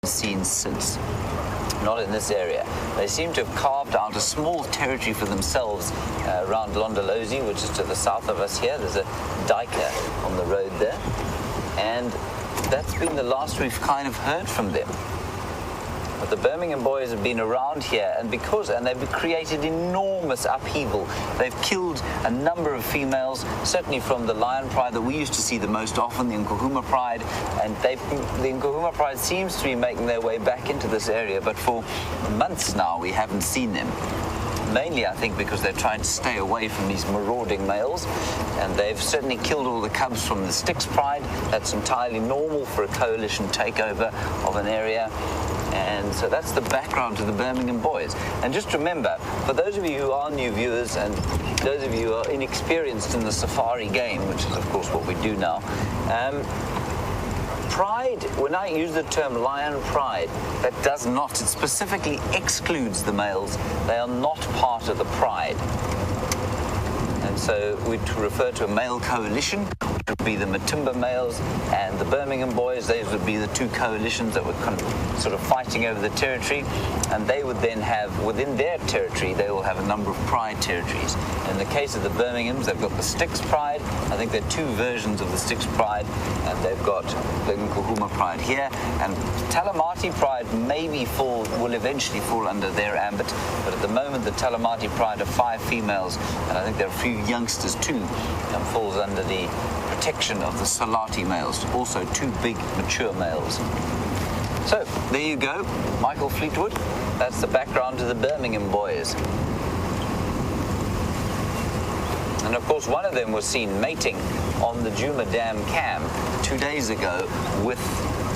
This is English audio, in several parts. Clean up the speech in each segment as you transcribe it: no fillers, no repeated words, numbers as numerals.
seen since. Not in this area. They seem to have carved out a small territory for themselves around Londolozi, which is to the south of us here. There's a duiker on the road there. And that's been the last we've kind of heard from them. But the Birmingham boys have been around here, and they've created enormous upheaval. They've killed a number of females, certainly from the lion pride that we used to see the most often, the Nkuhuma pride, and the Nkuhuma pride seems to be making their way back into this area, but for months now we haven't seen them. Mainly, I think, because they're trying to stay away from these marauding males, and they've certainly killed all the cubs from the Styx pride. That's entirely normal for a coalition takeover of an area. And so that's the background to the Birmingham boys. And just remember, for those of you who are new viewers and those of you who are inexperienced in the safari game, which is of course what we do now, pride, when I use the term lion pride, that does not, it specifically excludes the males. They are not part of the pride. And so we'd refer to a male coalition, which would be the Matimba males and the Birmingham boys. Those would be the two coalitions that were kind of sort of fighting over the territory. And they would then have, within their territory, they will have a number of pride territories. In the case of the Birminghams, they've got the Styx pride. I think there are two versions of the Styx pride. And they've got the Nkuhuma pride here. And Talamati pride will eventually fall under their ambit. But at the moment, the Talamati pride are 5 females. And I think there are a few youngsters too, and falls under the protection of the Salati males, also 2 big mature males. So there you go, Michael Fleetwood. That's the background to the Birmingham boys. And of course one of them was seen mating on the Juma Dam cam 2 days ago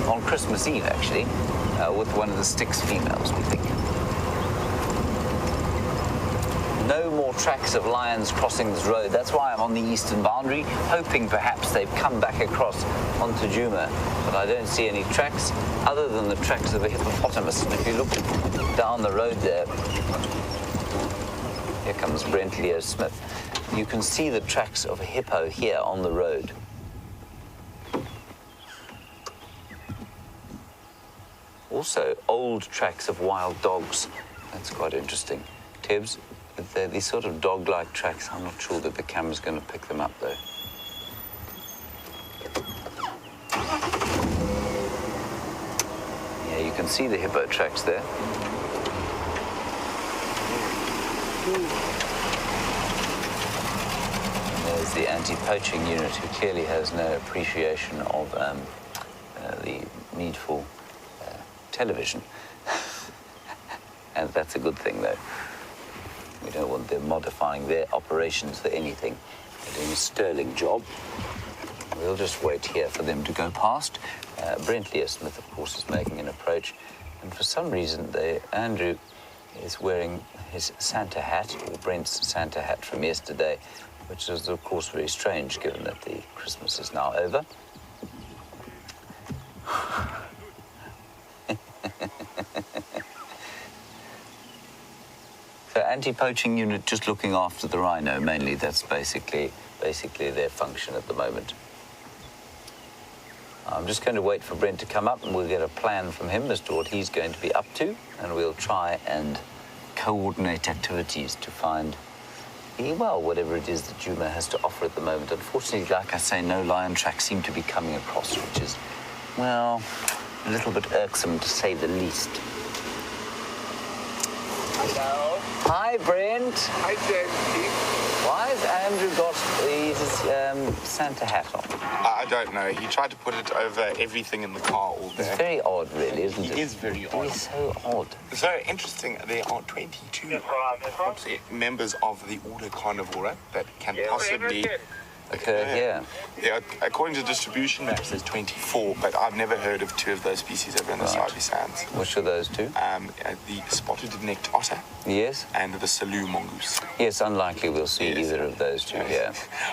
on Christmas Eve actually, with one of the Styx females, we think. No more tracks of lions crossing this road. That's why I'm on the eastern boundary, hoping perhaps they've come back across onto Juma. But I don't see any tracks other than the tracks of a hippopotamus. And if you look down the road there, here comes Brent Leo Smith. You can see the tracks of a hippo here on the road. Also, old tracks of wild dogs. That's quite interesting. Tibbs? They're these sort of dog-like tracks. I'm not sure that the camera's going to pick them up, though. Yeah, you can see the hippo tracks there. And there's the anti-poaching unit, who clearly has no appreciation of the need for television. And that's a good thing, though. We don't want them modifying their operations for anything. They're doing a sterling job. We'll just wait here for them to go past. Brent Leo Smith, of course, is making an approach. And for some reason, Andrew is wearing his Santa hat, or Brent's Santa hat from yesterday, which is, of course, very strange, given that the Christmas is now over. So anti-poaching unit just looking after the rhino mainly. That's basically their function at the moment. I'm just going to wait for Brent to come up and we'll get a plan from him as to what he's going to be up to, and we'll try and coordinate activities to find, well, whatever it is that Juma has to offer at the moment. Unfortunately, like I say, no lion tracks seem to be coming across, which is, well, a little bit irksome to say the least. Hello. Hi, Brent. Hi, James. Why has Andrew got his Santa hat on? I don't know. He tried to put it over everything in the car all day. It's very odd, really, isn't it? It is very odd. It is so odd. So interesting, there are 22 members of the Order Carnivora that can possibly occur here. Yeah, according to distribution maps, there's 24, but I've never heard of 2 of those species over in the Sabi Sands. Which are those 2? The spotted-necked otter. Yes. And the Salu mongoose. Yes, unlikely we'll see either of those 2 here.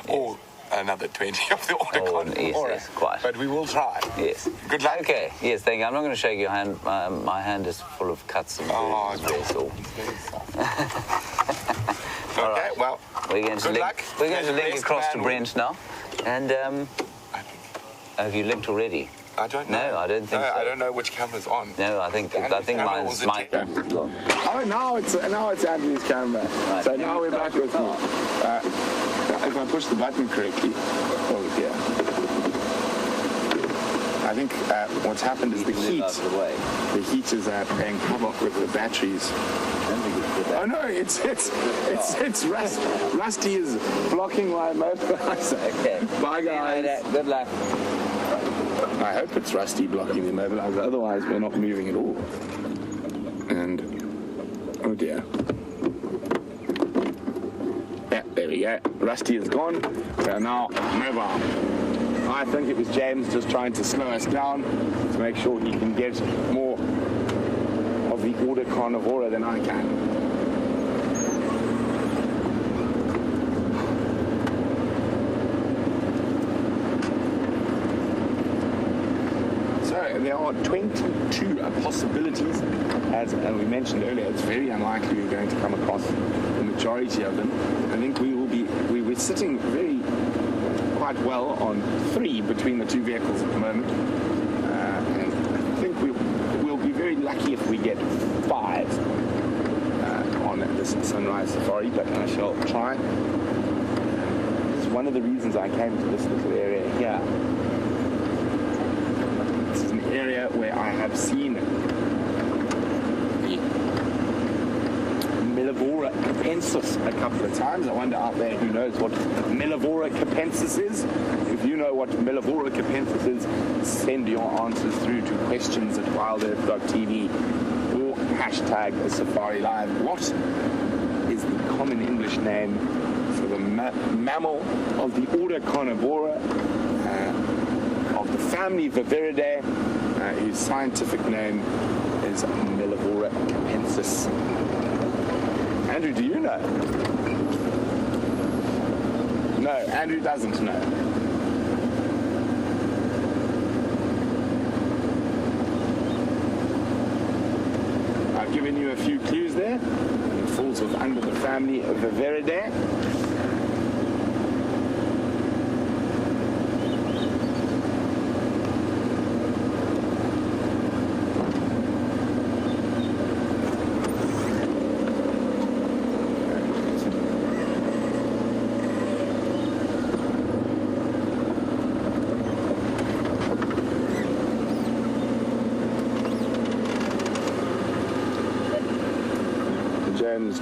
Or another 20 of the Order Carnivora. Yes, quite. But we will try. Yes. Good luck. Okay. Yes, thank you. I'm not going to shake your hand. My hand is full of cuts and bruises. Very soft. Okay, right. Well, we're going to link across to Brent now. And have you linked already? I don't know. No, I don't think so. I don't know which camera's on. No, I think mine's mine. Oh, now it's Anthony's camera. Right. So now we're back with me. If I push the button correctly, yeah. I think what's happened is the heat is playing havoc with the batteries. Oh no, it's Rust. Rusty is blocking my mobilizer. Okay. Bye guys. Good luck. I hope it's Rusty blocking the mobilizer, otherwise we're not moving at all. And oh dear. Yeah, there we go. Rusty is gone. We are now mobile. I think it was James just trying to slow us down to make sure he can get more of the order carnivora than I can. So there are 22 possibilities. As we mentioned earlier, it's very unlikely we're going to come across the majority of them. I think we're sitting quite well on 3 between the 2 vehicles at the moment. And I think we'll be very lucky if we get 5 on this sunrise safari, but I shall try. This is one of the reasons I came to this little area here. This is an area where I have seen the Millivora capensis a couple of times. I wonder out there who knows what Millivora capensis is. If you know what Millivora capensis is, send your answers through to questions@wildearth.tv or hashtag SafariLIVE. What is the common English name for the mammal of the order Carnivora of the family Vervet, whose scientific name is Millivora capensis? Andrew, do you know? No, Andrew doesn't know. I've given you a few clues there. It falls under the family of Vervet.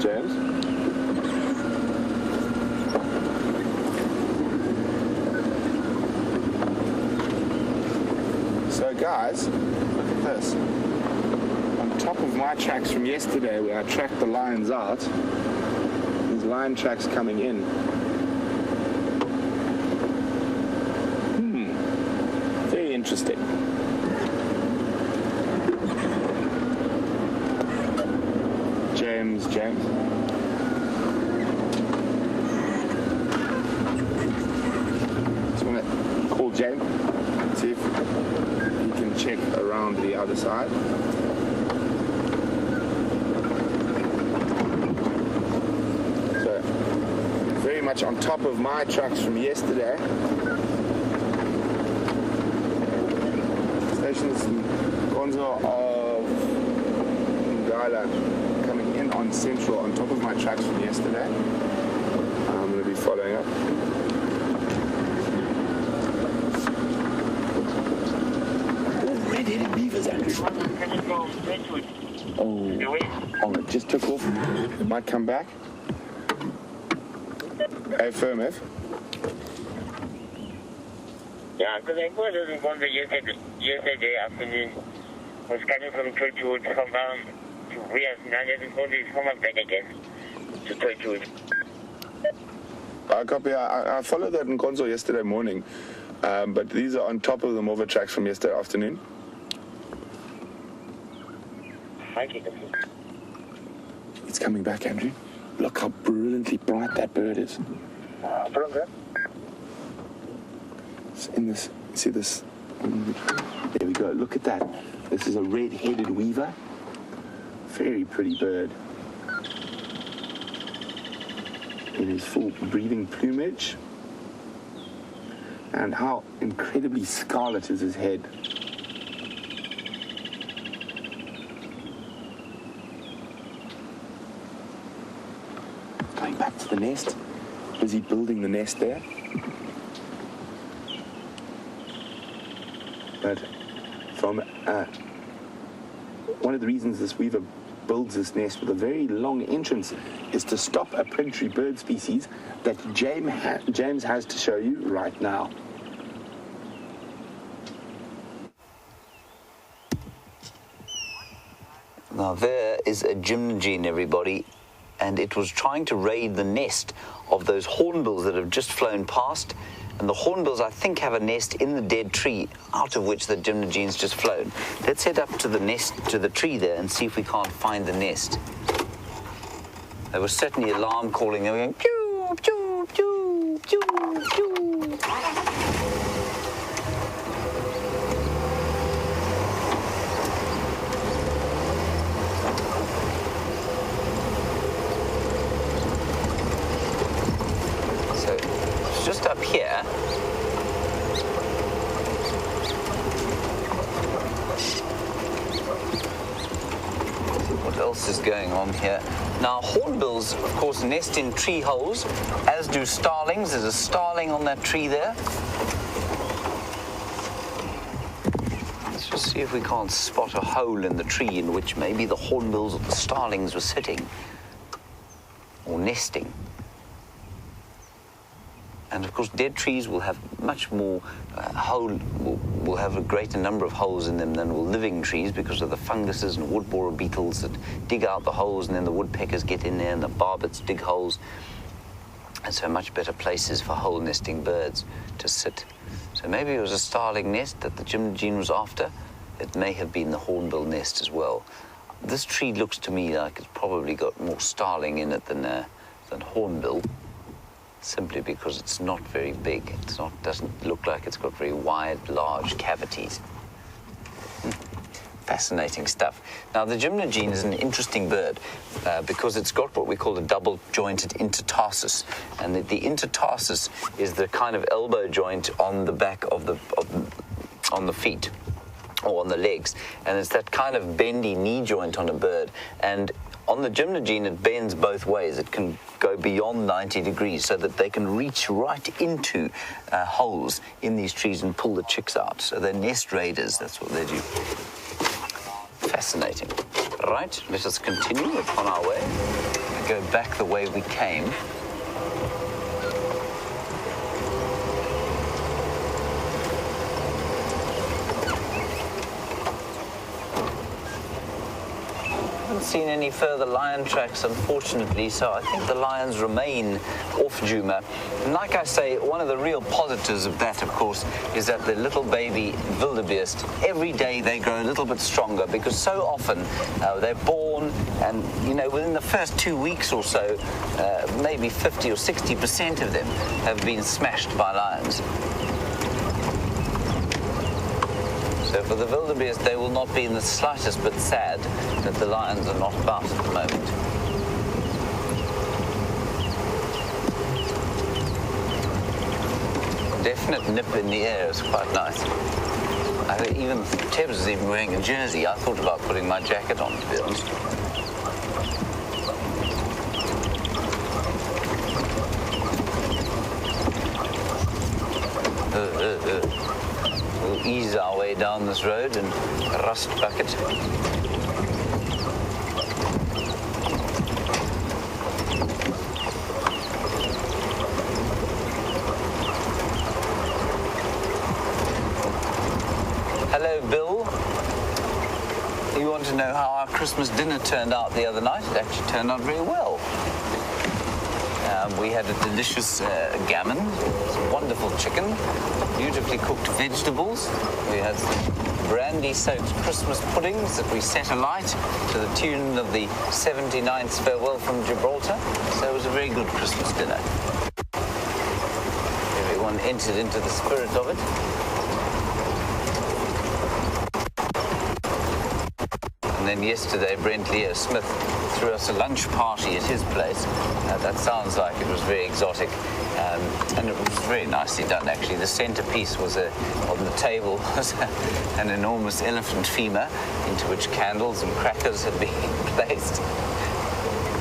James. So guys, look at this. On top of my tracks from yesterday where I tracked the lions out, these lion tracks coming in. Very interesting. James. Just want to call James, see if he can check around the other side. So, very much on top of my tracks from yesterday. Stations Gonzo of Ngala coming in on Central on top of my tracks from yesterday. I'm going to be following up. Red-headed beavers, Andrew. Oh, it just took off. It might come back. Affirmative. Yeah, because I was in Gonzo yesterday afternoon. Was coming from Torchwood, compound to where Nanya is come back again to Torchwood. I copy. I followed that in Gonzo yesterday morning, but these are on top of the Mova tracks from yesterday afternoon. It's coming back, Andrew. Look how brilliantly bright that bird is. It's in this. See this? There we go. Look at that. This is a red-headed weaver. Very pretty bird. In his full breathing plumage. And how incredibly scarlet is his head. coming back to the nest, busy building the nest there. But from one of the reasons this weaver builds this nest with a very long entrance is to stop a predatory bird species that James has to show you right now. Now there is a gymnogene, everybody, and it was trying to raid the nest of those hornbills that have just flown past. And the hornbills, I think, have a nest in the dead tree out of which the gymnogene's just flown. Let's head up to the nest, to the tree there, and see if we can't find the nest. There was certainly alarm calling. They were going, pew, pew, pew, pew, pew. So it's just up here. What else is going on here? Now, hornbills, of course, nest in tree holes, as do starlings. There's a starling on that tree there. Let's just see if we can't spot a hole in the tree in which maybe the hornbills or the starlings were sitting or nesting. And of course, dead trees will have much more will have a greater number of holes in them than will living trees because of the funguses and wood borer beetles that dig out the holes, and then the woodpeckers get in there and the barbets dig holes. And so much better places for hole nesting birds to sit. So maybe it was a starling nest that the gymnogene was after. It may have been the hornbill nest as well. This tree looks to me like it's probably got more starling in it than hornbill, simply because it's not very big. Doesn't look like it's got very wide, large cavities. Fascinating stuff. Now, the gymnogene is an interesting bird because it's got what we call a double-jointed intertarsus, and the intertarsus is the kind of elbow joint on the back of on the feet or on the legs, and it's that kind of bendy knee joint on a bird. And on the gymnogene, it bends both ways. It can go beyond 90 degrees so that they can reach right into holes in these trees and pull the chicks out. So they're nest raiders. That's what they do. Fascinating. Right, let us continue upon our way. Go back the way we came. Seen any further lion tracks, unfortunately, so I think the lions remain off Djuma. And like I say, one of the real positives of that, of course, is that the little baby wildebeest, every day they grow a little bit stronger, because so often they're born and, you know, within the first 2 weeks or so, maybe 50 or 60% of them have been smashed by lions. So for the wildebeest, they will not be in the slightest bit sad that the lions are not about at the moment. Definite nip in the air is quite nice. I think even Tebs is even wearing a jersey. I thought about putting my jacket on, to be honest. We'll ease our way down this road and rust bucket. Hello, Bill. You want to know how our Christmas dinner turned out the other night? It actually turned out very well. We had a delicious gammon, some wonderful chicken, beautifully cooked vegetables. We had some brandy-soaked Christmas puddings that we set alight to the tune of the 79th Farewell from Gibraltar. So it was a very good Christmas dinner. Everyone entered into the spirit of it. And then yesterday, Brent Smith threw us a lunch party at his place. That sounds like it was very exotic, and it was very nicely done, actually. The centerpiece was on the table was an enormous elephant femur into which candles and crackers had been placed.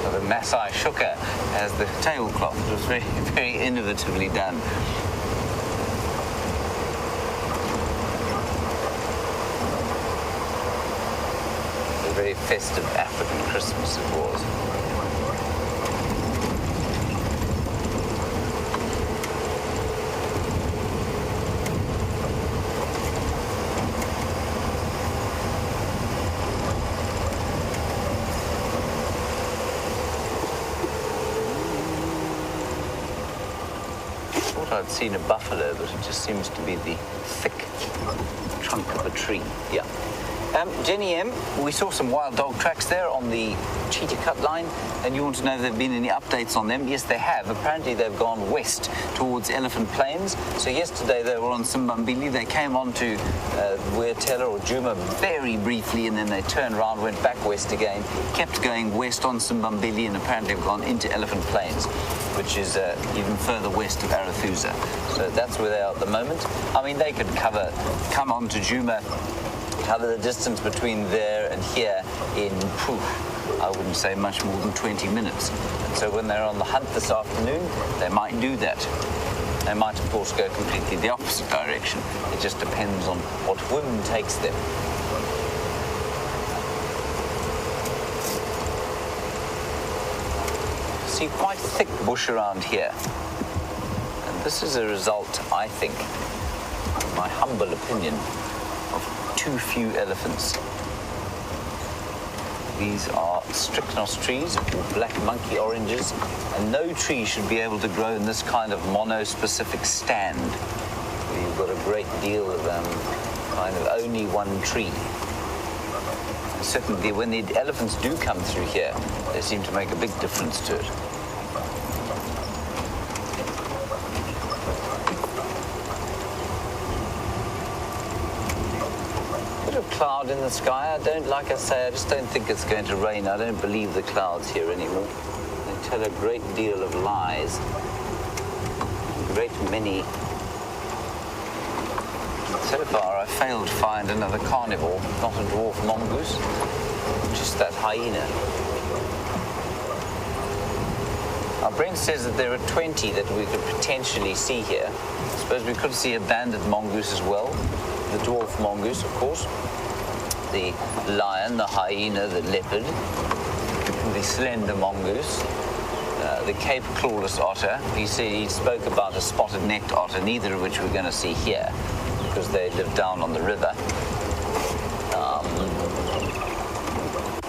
The Maasai Shuka as the tablecloth. It was very, very innovatively done. A very festive African Christmas it was. I'd seen a buffalo, but it just seems to be the thick trunk of a tree. Yeah. Jenny M, we saw some wild dog tracks there on the cheetah cut line, and you want to know if there have been any updates on them. Yes, they have. Apparently they've gone west towards Elephant Plains. So yesterday they were on Simbambili. They came on to Weirtela or Djuma very briefly, and then they turned around, went back west again, kept going west on Simbambili, and apparently have gone into Elephant Plains, which is even further west of Arathusa. So that's where they are at the moment. I mean, they could come on to Djuma, cover the distance between there and here in, I wouldn't say much more than 20 minutes. And so when they're on the hunt this afternoon, they might do that. They might, of course, go completely the opposite direction. It just depends on what whim takes them. See, quite thick bush around here. And this is a result, I think, in my humble opinion, of too few elephants. These are strychnos trees, or black monkey oranges, and no tree should be able to grow in this kind of mono-specific stand, where you've got a great deal of kind of only one tree. And certainly when the elephants do come through here, they seem to make a big difference to it. Cloud in the sky. Like I say, I just don't think it's going to rain. I don't believe the clouds here anymore. They tell a great deal of lies. A great many. So far, I failed to find another carnivore, not a dwarf mongoose, just that hyena. Now, Brent says that there are 20 that we could potentially see here. I suppose we could see a banded mongoose as well. The dwarf mongoose, of course. The lion, the hyena, the leopard, the slender mongoose, the Cape clawless otter. He spoke about a spotted-necked otter, neither of which we're going to see here because they live down on the river.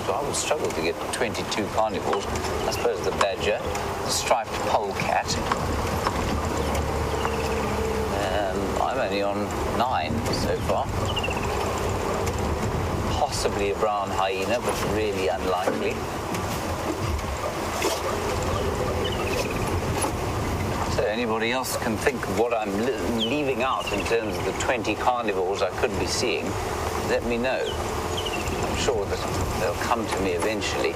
So I would struggle to get 22 carnivores. I suppose the badger, the striped polecat. I'm only on 9 so far. Possibly a brown hyena, but really unlikely. So anybody else can think of what I'm leaving out in terms of the 20 carnivores I could be seeing, let me know. I'm sure that they'll come to me eventually.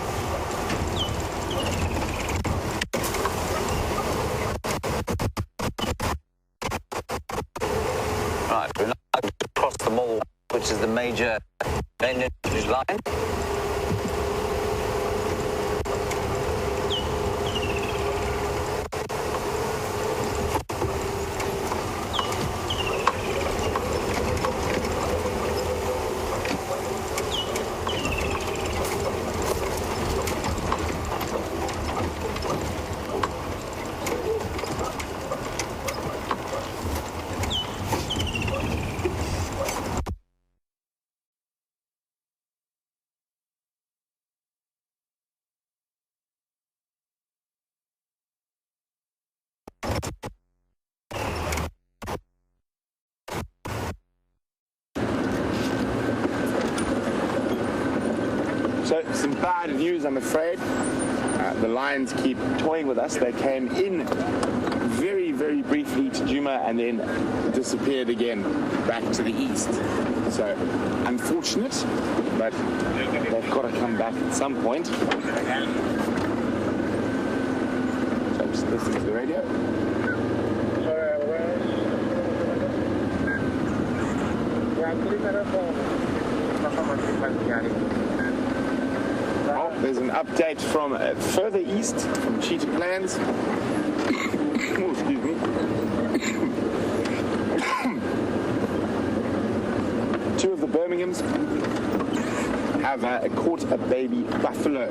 Right, we're now across the mall, which is the major line. So, some bad news, I'm afraid. The lions keep toying with us. They came in very, very briefly to Djuma and then disappeared again back to the east. So, unfortunate, but they've got to come back at some point. So, I'm just listening to the radio. Oh, There's an update from further east, from Cheetah Plains. Oh, excuse me. Two of the Birminghams have caught a baby buffalo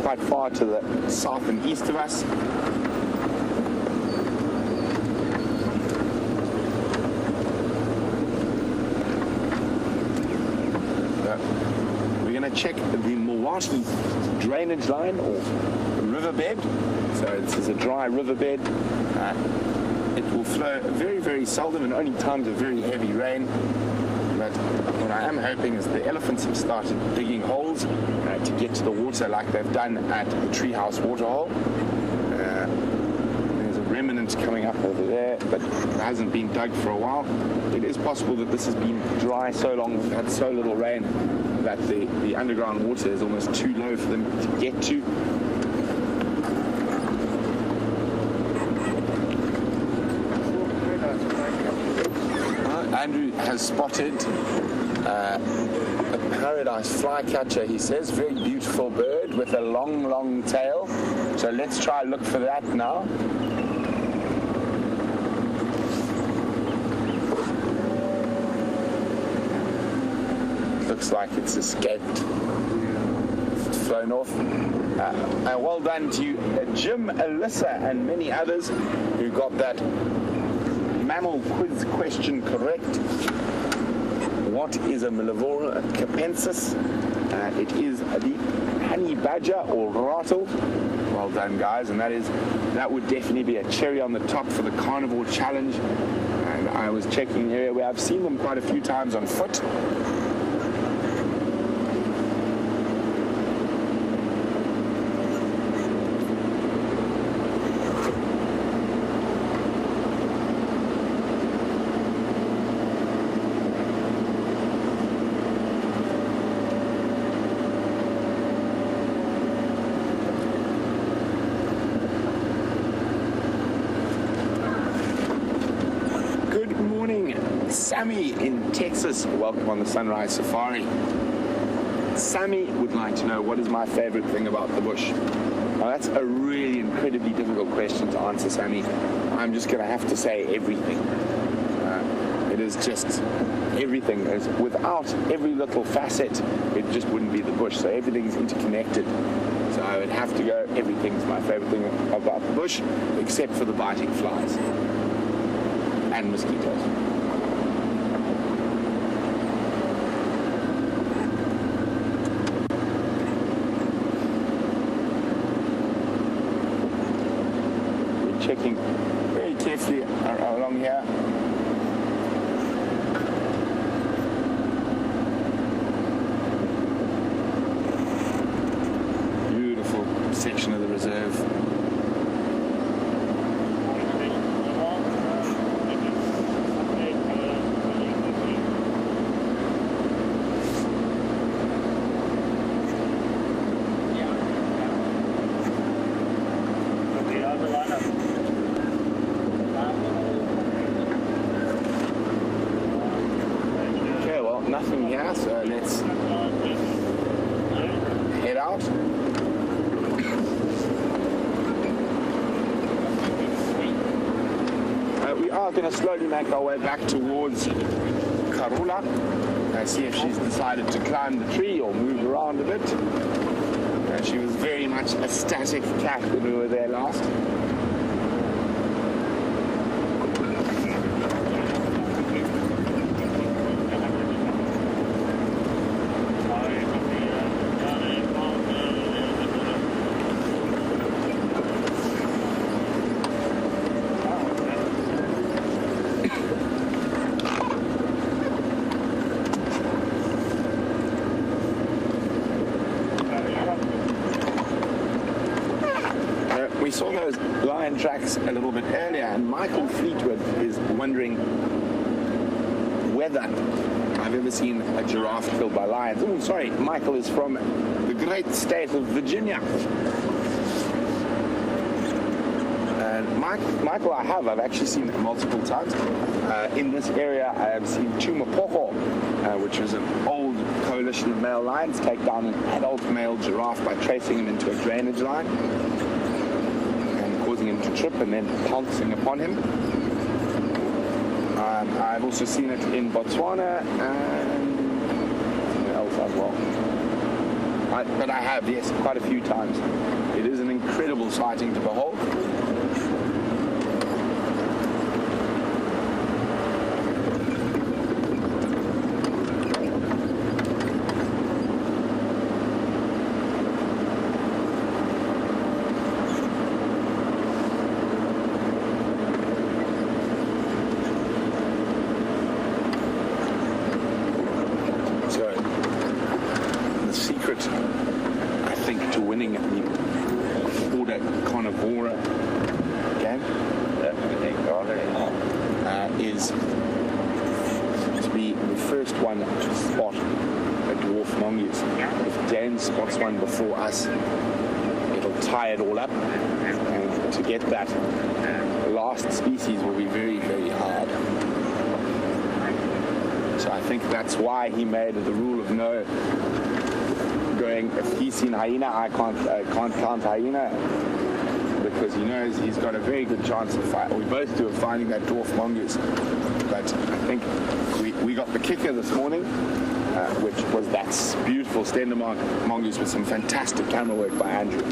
quite far to the south and east of us. We're going to check the Milwaukee drainage line or riverbed. So this is a dry riverbed. It will flow very, very seldom and only times of very heavy rain. But what I am hoping is the elephants have started digging holes to get to the water like they've done at the Treehouse Waterhole. There's a remnant coming up over there, but it hasn't been dug for a while. It is possible that this has been dry so long, we've had so little rain, that the underground water is almost too low for them to get to. Andrew has spotted a paradise flycatcher, he says. Very beautiful bird with a long, long tail. So let's try and look for that now. Looks like it's escaped. It's flown off. Well done to you, Jim, Alyssa, and many others who got that mammal quiz question correct. What is a Millivora capensis? It is the honey badger or rattle. Well done, guys, and that would definitely be a cherry on the top for the carnivore challenge. And I was checking the area where I've seen them quite a few times on foot. Sammy in Texas, welcome on the Sunrise Safari. Sammy would like to know, what is my favorite thing about the bush? Now that's a really incredibly difficult question to answer, Sammy. I'm just going to have to say everything. It is just everything. Without every little facet, it just wouldn't be the bush. So everything's interconnected. So I would have to go, everything's my favorite thing about the bush, except for the biting flies and mosquitoes. Checking very carefully along here. Beautiful section of the reserve. Nothing here, so let's head out. We are going to slowly make our way back towards Karula. See if she's decided to climb the tree or move around a bit. She was very much a static cat when we were there last. We saw those lion tracks a little bit earlier, and Michael Fleetwood is wondering whether I've ever seen a giraffe killed by lions. Oh, sorry, Michael is from the great state of Virginia. And Michael, I've actually seen it multiple times. In this area, I have seen Tumapoho, which is an old coalition of male lions take down an adult male giraffe by tracing him into a drainage line and causing him to trip and then pouncing upon him. I've also seen it in Botswana and somewhere else as well. But I have, yes, quite a few times. It is an incredible sighting to behold. I think, to winning the Order Carnivora game is to be the first one to spot a dwarf mongoose. If James spots one before us, it'll tie it all up, and to get that last species will be very, very hard. So I think that's why he made the rule of no. Going, if he's seen hyena, I can't count hyena, because he knows he's got a very good chance of we both do of finding that dwarf mongoose. But I think we got the kicker this morning, which was that beautiful Stendermark mongoose with some fantastic camera work by Andrew.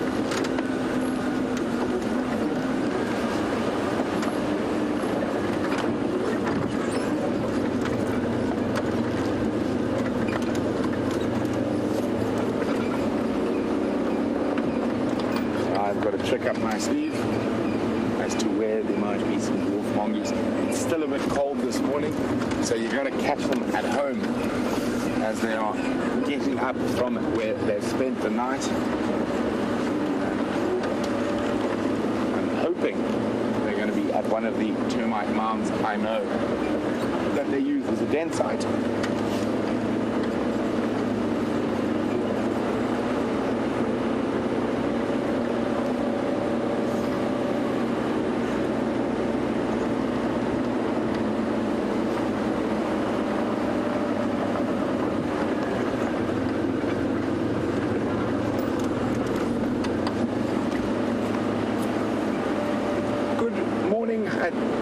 Trick up my sleeve as to where there might be some dwarf mongoose. It's still a bit cold this morning, so you're going to catch them at home as they are getting up from where they've spent the night. I'm hoping they're going to be at one of the termite mounds I know that they use as a den site.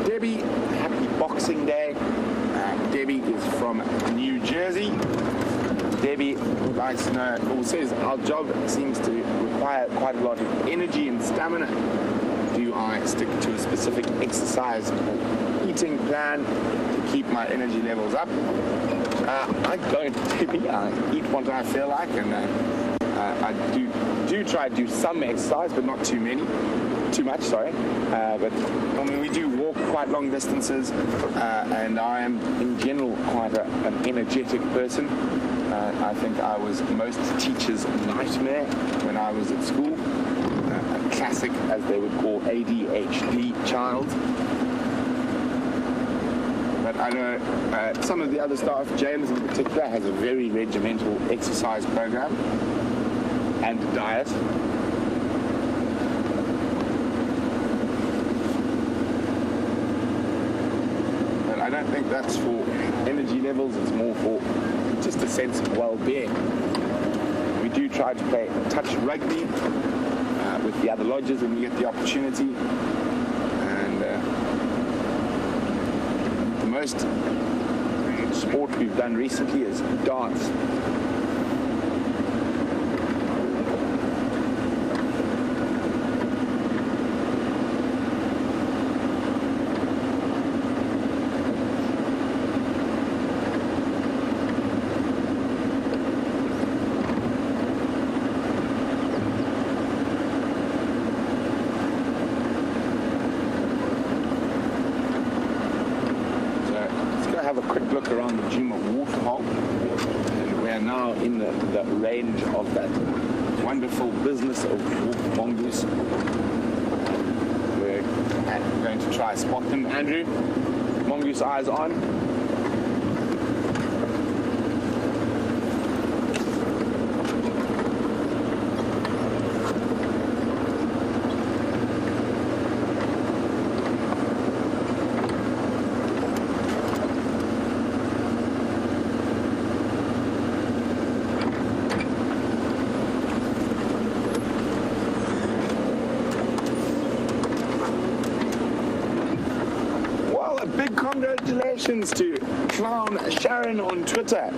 Debbie, happy Boxing Day. Debbie is from New Jersey. Debbie would like to know, or says, our job seems to require quite a lot of energy and stamina. Do I stick to a specific exercise or eating plan to keep my energy levels up? I don't, Debbie. I eat what I feel like, and I do try to do some exercise, but not too much, sorry. But I mean, we do walk quite long distances, and I am in general quite an energetic person. I think I was most teachers' nightmare when I was at school. A classic, as they would call, ADHD child. But I know some of the other staff, James in particular, has a very regimental exercise program and diet. I don't think that's for energy levels, it's more for just a sense of well-being. We do try to play touch rugby with the other lodges when we get the opportunity. And the most sport we've done recently is dance. Around the Juma waterhole, and we are now in the range of that wonderful business of dwarf mongoose. We're going to try spot them. Andrew, mongoose eyes on. congratulations to Clown Sharon on Twitter.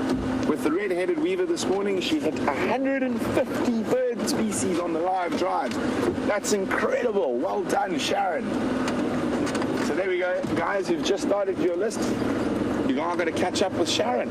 With the red-headed weaver this morning, she hit 150 bird species on the live drive. That's incredible. Well done, Sharon. So there we go, guys. Who've just started your list. You are going to catch up with Sharon.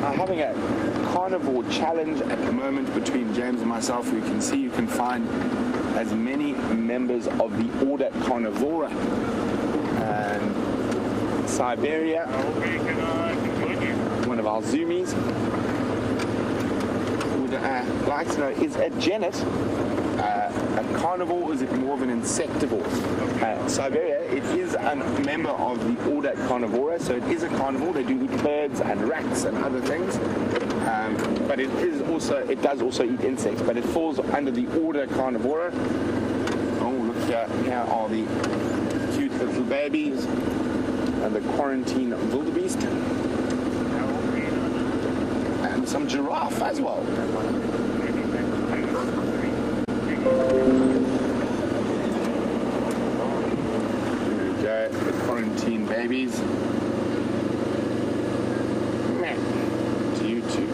Having a carnivore challenge at the moment between James and myself. You can see you can find as many members of the order Carnivora. Siberia, one of our zoomies, would like to know, is a genet a carnivore, or is it more of an insectivore? Siberia, it is a member of the order Carnivora, so it is a carnivore. They do eat birds and rats and other things, but it does also eat insects, but it falls under the order Carnivora. Oh, look here are the cute little babies and the quarantine wildebeest and some giraffe as well. There we go, the quarantine babies. To you two.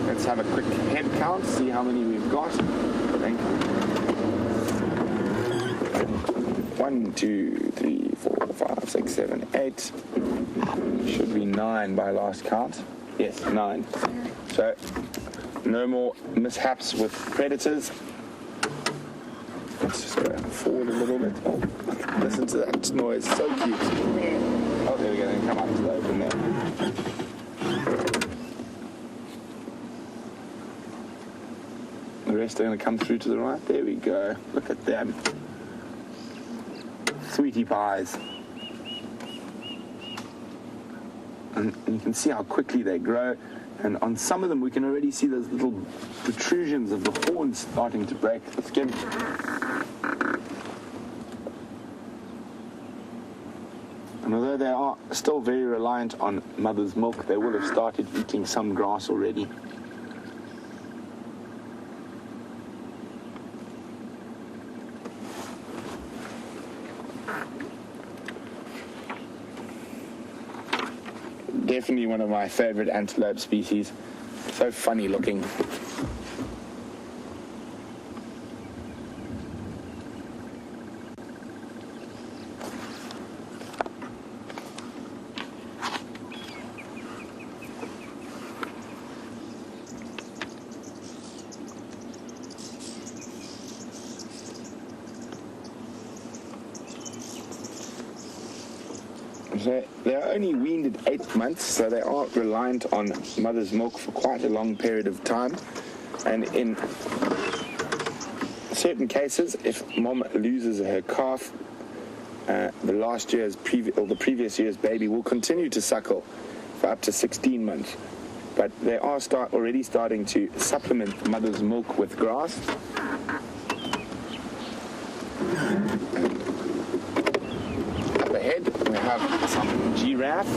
Let's have a quick head count, see how many we've got. Thank you. 1, 2, 3, 4, 5, 6, 7, 8. Should be 9 by last count. Yes, 9. So, no more mishaps with predators. Let's just go forward a little bit. Oh, listen to that noise, so cute. Oh, there we go, then come up to the open there. The rest are going to come through to the right. There we go. Look at them. Sweetie pies. And you can see how quickly they grow. And on some of them, we can already see those little protrusions of the horns starting to break the skin. And although they are still very reliant on mother's milk, they will have started eating some grass already. Definitely one of my favorite antelope species. So funny looking. So they're only weaned at 8 months, so they are reliant on mother's milk for quite a long period of time. And in certain cases, if mom loses her calf, the previous year's baby will continue to suckle for up to 16 months. But they are already starting to supplement mother's milk with grass. We have some giraffe.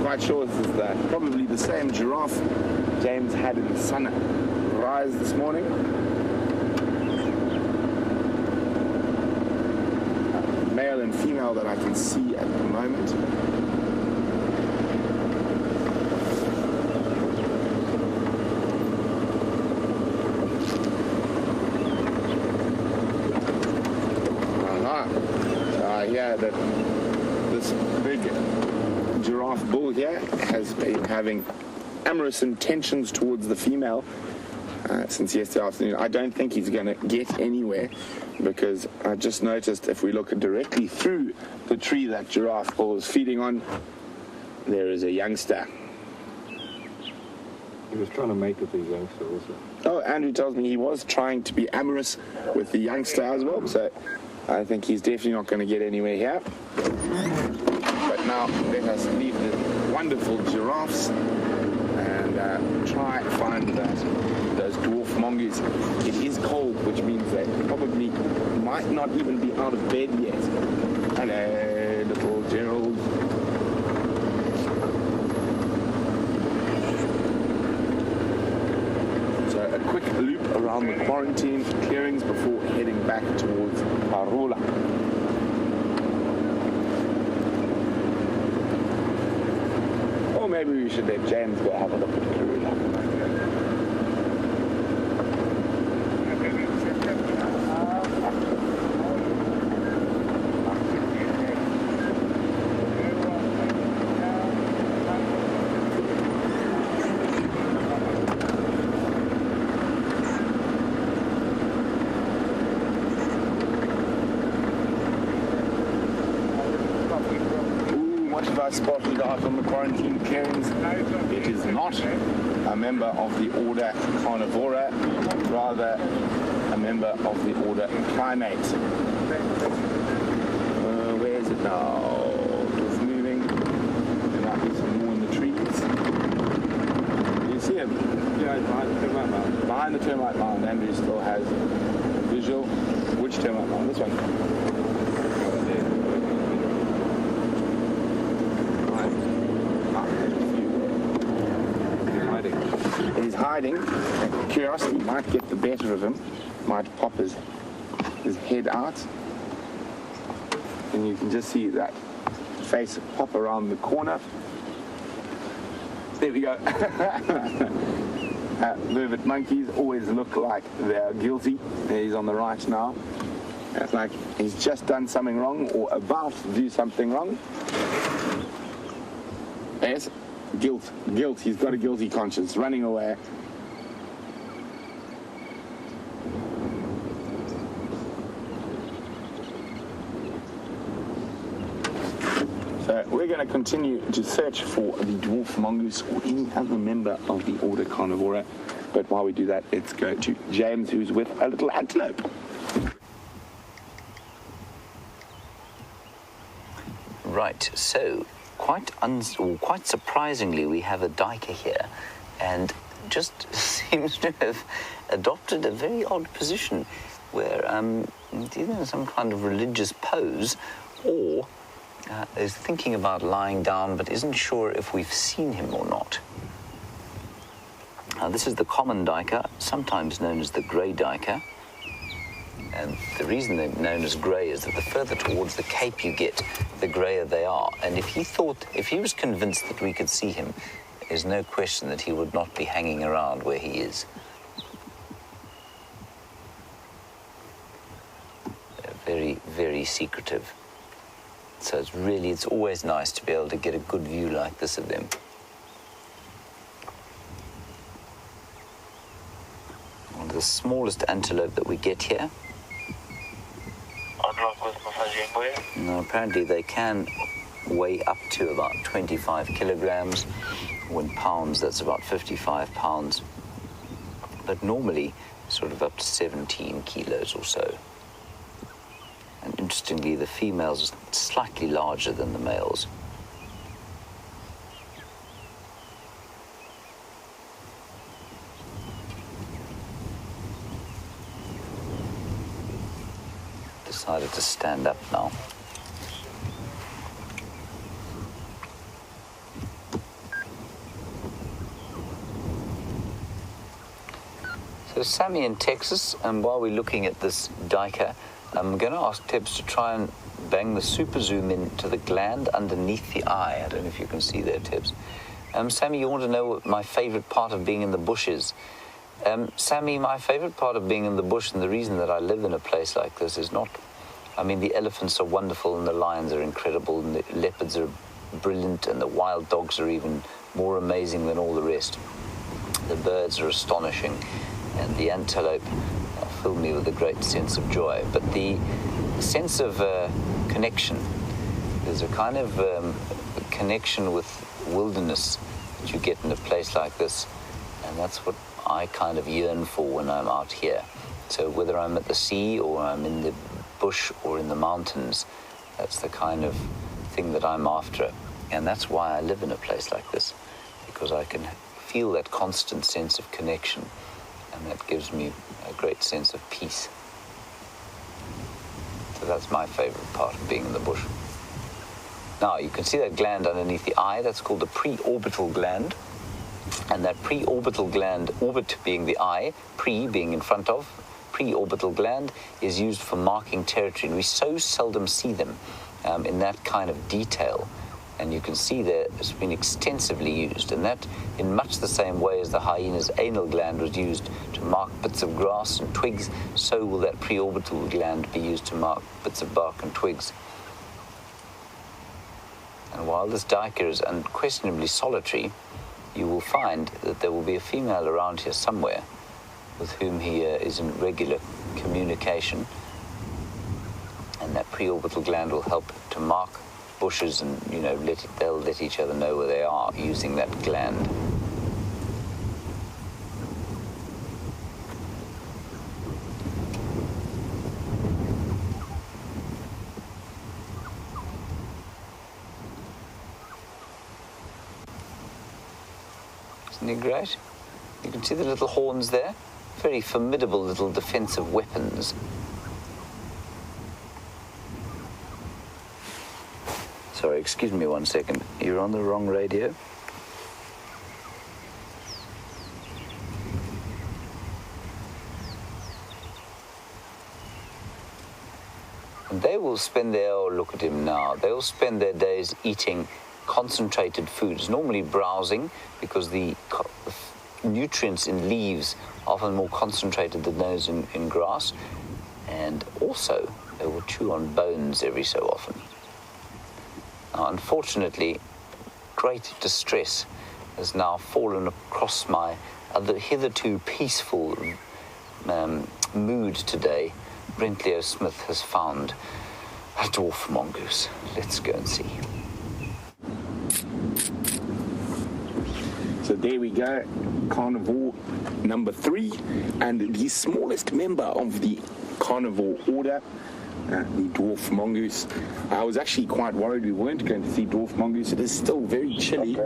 Quite sure this is probably the same giraffe James had in the sunrise this morning. Male and female that I can see at the moment. That this big giraffe bull here has been having amorous intentions towards the female since yesterday afternoon. I don't think he's going to get anywhere, because I just noticed if we look directly through the tree that giraffe bull is feeding on, there is a youngster. He was trying to mate with his youngster also. Oh, Andrew tells me he was trying to be amorous with the youngster as well, so I think he's definitely not going to get anywhere here. But now let us leave the wonderful giraffes and try and find those dwarf mongoose. It is cold, which means they probably might not even be out of bed yet. Hello, little Gerald. So a quick loop around the quarantine clearings before heading back towards Karula. Or maybe we should let James go have a look at Karula. Spotted out on the quarantine clearings. It is not a member of the order Carnivora, rather a member of the order Primate. Where is it now? It's moving. There might be some more in the trees. Do you see him? Yeah, it's behind the termite mound. Behind the termite mound, Andrew still has a visual. Which termite mound? This one. He's hiding. Curiosity might get the better of him, might pop his head out. And you can just see that face pop around the corner. There we go. Vervet monkeys always look like they're guilty. He's on the right now. It's like he's just done something wrong or about to do something wrong. Yes. Guilt. He's got a guilty conscience. Running away. So we're going to continue to search for the dwarf mongoose or any other member of the order Carnivora. But while we do that, let's go to James, who's with a little antelope. Right, so quite surprisingly, we have a duiker here, and just seems to have adopted a very odd position where it's either in some kind of religious pose or is thinking about lying down but isn't sure if we've seen him or not. This is the common duiker, sometimes known as the grey duiker. And the reason they're known as grey is that the further towards the Cape you get, the greyer they are. And if he was convinced that we could see him, there's no question that he would not be hanging around where he is. They're very, very secretive. So it's always nice to be able to get a good view like this of them. One of the smallest antelope that we get here. Now, apparently they can weigh up to about 25 kilograms. Or in pounds, that's about 55 pounds. But normally, sort of up to 17 kilos or so. And interestingly, the females are slightly larger than the males. Decided to stand up now. So Sammy in Texas, and while we're looking at this duiker, I'm going to ask Tibbs to try and bang the super zoom into the gland underneath the eye. I don't know if you can see there, Tibbs. Sammy, you want to know what my favorite part of being in the bush is? Sammy, my favorite part of being in the bush, and the reason that I live in a place like this is not... I mean, the elephants are wonderful, and the lions are incredible, and the leopards are brilliant, and the wild dogs are even more amazing than all the rest. The birds are astonishing, and the antelope fill me with a great sense of joy. But the sense of connection, there's a kind of connection with wilderness that you get in a place like this. And that's what I kind of yearn for when I'm out here. So whether I'm at the sea or I'm in the bush or in the mountains, that's the kind of thing that I'm after. And that's why I live in a place like this, because I can feel that constant sense of connection, and that gives me a great sense of peace. So that's my favorite part of being in the bush. Now, you can see that gland underneath the eye. That's called the preorbital gland. And that preorbital gland, orbit being the eye, pre being in front of, preorbital gland is used for marking territory. And we so seldom see them in that kind of detail. And you can see that it's been extensively used. And that, in much the same way as the hyena's anal gland was used to mark bits of grass and twigs, so will that preorbital gland be used to mark bits of bark and twigs. And while this duiker is unquestionably solitary, you will find that there will be a female around here somewhere with whom he is in regular communication. And that preorbital gland will help to mark bushes, and they'll let each other know where they are using that gland. Isn't it great? You can see the little horns there, very formidable little defensive weapons. Sorry, excuse me 1 second. You're on the wrong radio. And they will spend look at him now, they will spend their days eating concentrated foods, normally browsing, because the nutrients in leaves are often more concentrated than those in grass. And also, they will chew on bones every so often. Now, unfortunately, great distress has now fallen across my hitherto peaceful mood today. Brent Smith has found a dwarf mongoose. Let's go and see. So there we go, carnivore number 3, and the smallest member of the carnivore order, the dwarf mongoose. I was actually quite worried we weren't going to see dwarf mongoose. It is still very chilly.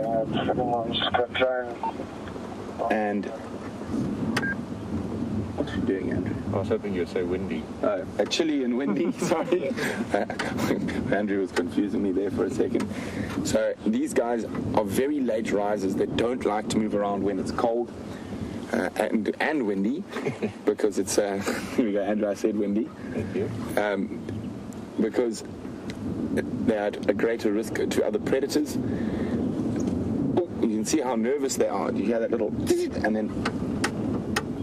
And what are you doing, Andrew? I was hoping you'd say windy. Chilly and windy, sorry. Andrew was confusing me there for a second. So these guys are very late risers. They don't like to move around when it's cold and windy, because it's, here we go, Andrew, I said windy. Thank you. Because they are at a greater risk to other predators. Oh, you can see how nervous they are. You hear that little, and then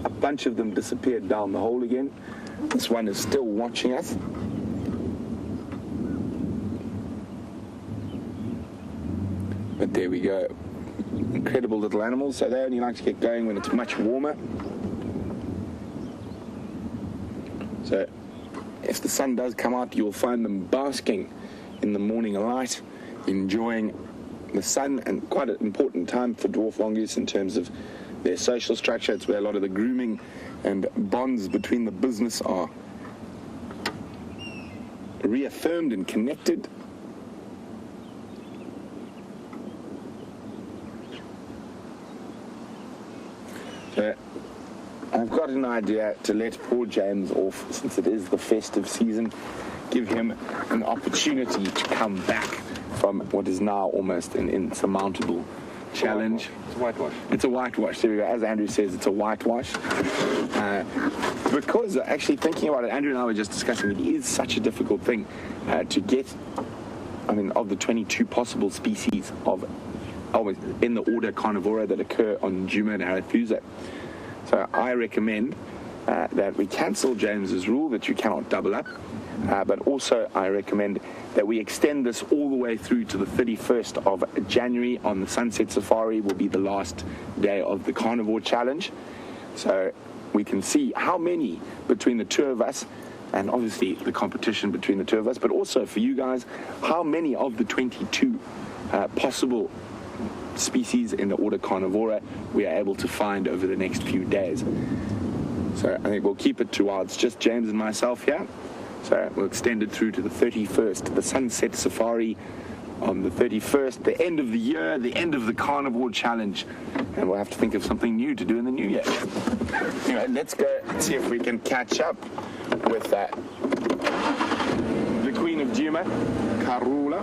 a bunch of them disappeared down the hole again. This one is still watching us. But there we go. Incredible little animals. So they only like to get going when it's much warmer. So if the sun does come out, you'll find them basking in the morning light, enjoying the sun, and quite an important time for dwarf mongoose in terms of their social structure. It's where a lot of the grooming and bonds between the business are reaffirmed and connected. So I've got an idea to let poor James off, since it is the festive season, give him an opportunity to come back from what is now almost an insurmountable challenge. It's a whitewash. It's a whitewash. There we go. As Andrew says, it's a whitewash. Because actually thinking about it, Andrew and I were just discussing, it is such a difficult thing to get, of the 22 possible species of in the order Carnivora that occur on Djuma and Arathusa. So I recommend that we cancel James's rule that you cannot double up, but also I recommend that we extend this all the way through to the 31st of January. On the Sunset Safari will be the last day of the Carnivore Challenge. So we can see how many between the two of us, and obviously the competition between the two of us, but also for you guys, how many of the 22 possible species in the order Carnivora we are able to find over the next few days. So I think we'll keep it to while it's just James and myself here. So we'll extend it through to the 31st, the sunset safari on the 31st, the end of the year, the end of the carnivore challenge. And we'll have to think of something new to do in the new year. Anyway, let's go and see if we can catch up with that. The Queen of Duma, Karula.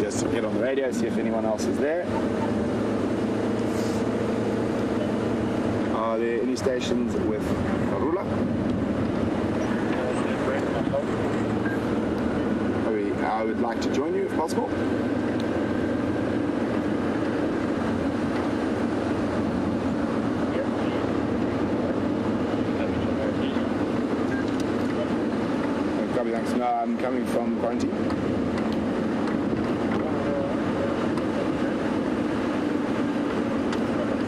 Just get on the radio, see if anyone else is there. Are there any stations with Karula? I would like to join you if possible. Copy, thanks. No, I'm coming from quarantine.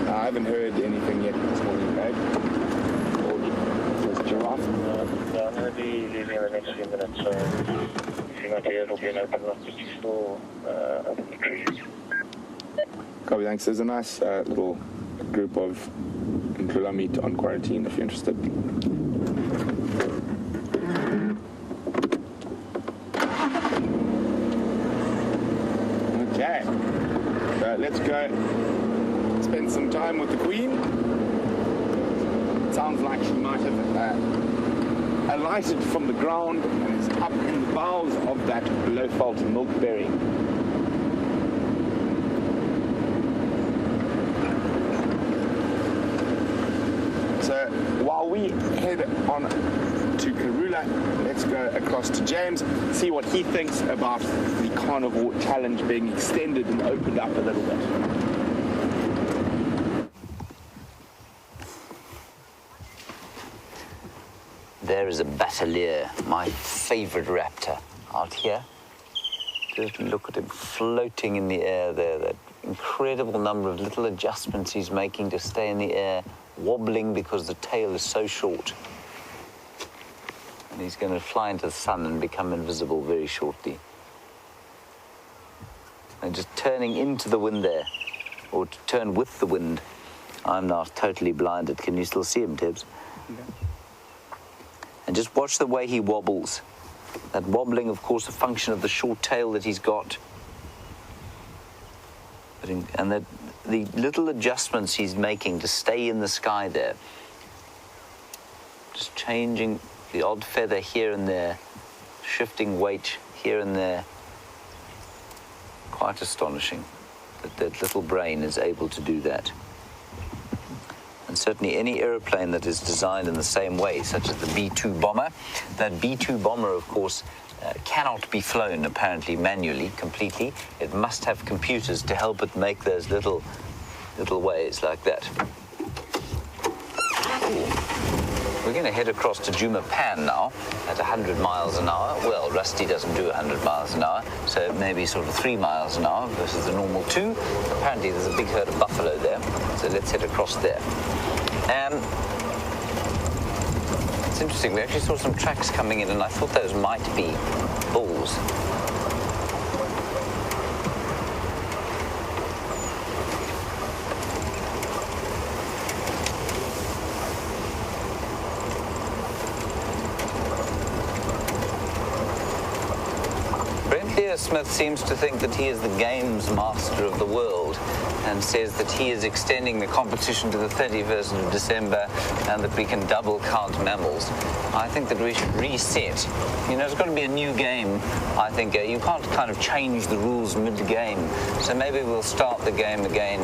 I haven't heard anything yet this morning, babe. Or this giraffe. I'm going to be leaving in the next few minutes, so if you're not here, it'll be an open lock, but you still open the trees. Copy, thanks. There's a nice little group of Karula meet on quarantine if you're interested. Okay, so let's go spend some time with the Queen. It sounds like she might have alighted from the ground and is up in the boughs of that low-fault milkberry. So while we head on to Karula, let's go across to James, see what he thinks about the carnivore challenge being extended and opened up a little bit. There is a bateleur, my favorite raptor, out here. Just look at him floating in the air there. That incredible number of little adjustments he's making to stay in the air, wobbling because the tail is so short. And he's going to fly into the sun and become invisible very shortly. And just turning into the wind there, or to turn with the wind. I'm now totally blinded. Can you still see him, Tibbs? Yeah. And just watch the way he wobbles. That wobbling, of course, a function of the short tail that he's got. And the little adjustments he's making to stay in the sky there. Just changing the odd feather here and there, shifting weight here and there. Quite astonishing that that little brain is able to do that. And certainly any aeroplane that is designed in the same way, such as the B-2 bomber, that B-2 bomber, of course, cannot be flown apparently manually, completely. It must have computers to help it make those little waves like that. We're going to head across to Jumapan now at 100 miles an hour. Well, Rusty doesn't do 100 miles an hour, so maybe sort of 3 miles an hour versus the normal 2. Apparently there's a big herd of buffalo there, so let's head across there. It's interesting, we actually saw some tracks coming in and I thought those might be bulls. Smith seems to think that he is the games master of the world and says that he is extending the competition to the 31st of December and that we can double count mammals. I think that we should reset. You know, it's got to be a new game, I think. You can't kind of change the rules mid-game. So maybe we'll start the game again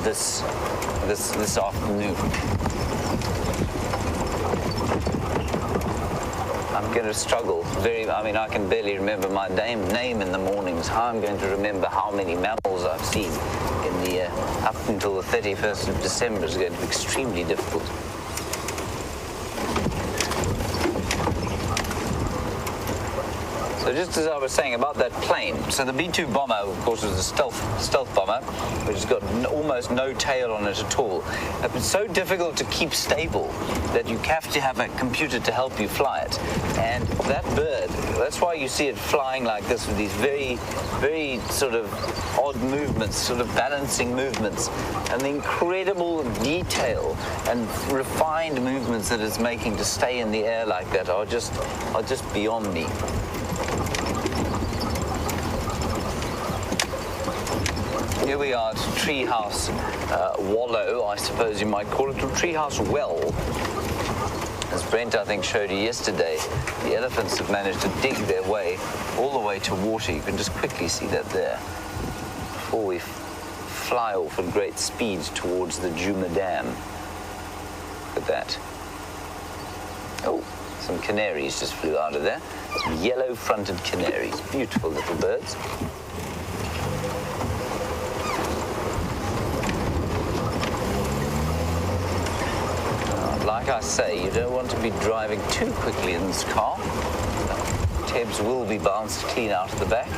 this afternoon. I'm going to struggle I can barely remember my name in the mornings. How I'm going to remember how many mammals I've seen in the up until the 31st of December is going to be extremely difficult. So just as I was saying about that plane, so the B-2 bomber, of course, was a stealth bomber, which has got almost no tail on it at all. It's so difficult to keep stable that you have to have a computer to help you fly it. And that bird, that's why you see it flying like this with these very, very sort of odd movements, sort of balancing movements, and the incredible detail and refined movements that it's making to stay in the air like that are just beyond me. Here we are at Treehouse Wallow, I suppose you might call it, or Treehouse Well. As Brent, I think, showed you yesterday, the elephants have managed to dig their way all the way to water. You can just quickly see that there before we fly off at great speed towards the Juma Dam. Look at that. Oh, some canaries just flew out of there. Some yellow-fronted canaries. Beautiful little birds. Like I say, you don't want to be driving too quickly in this car. Tebs will be bounced clean out of the back.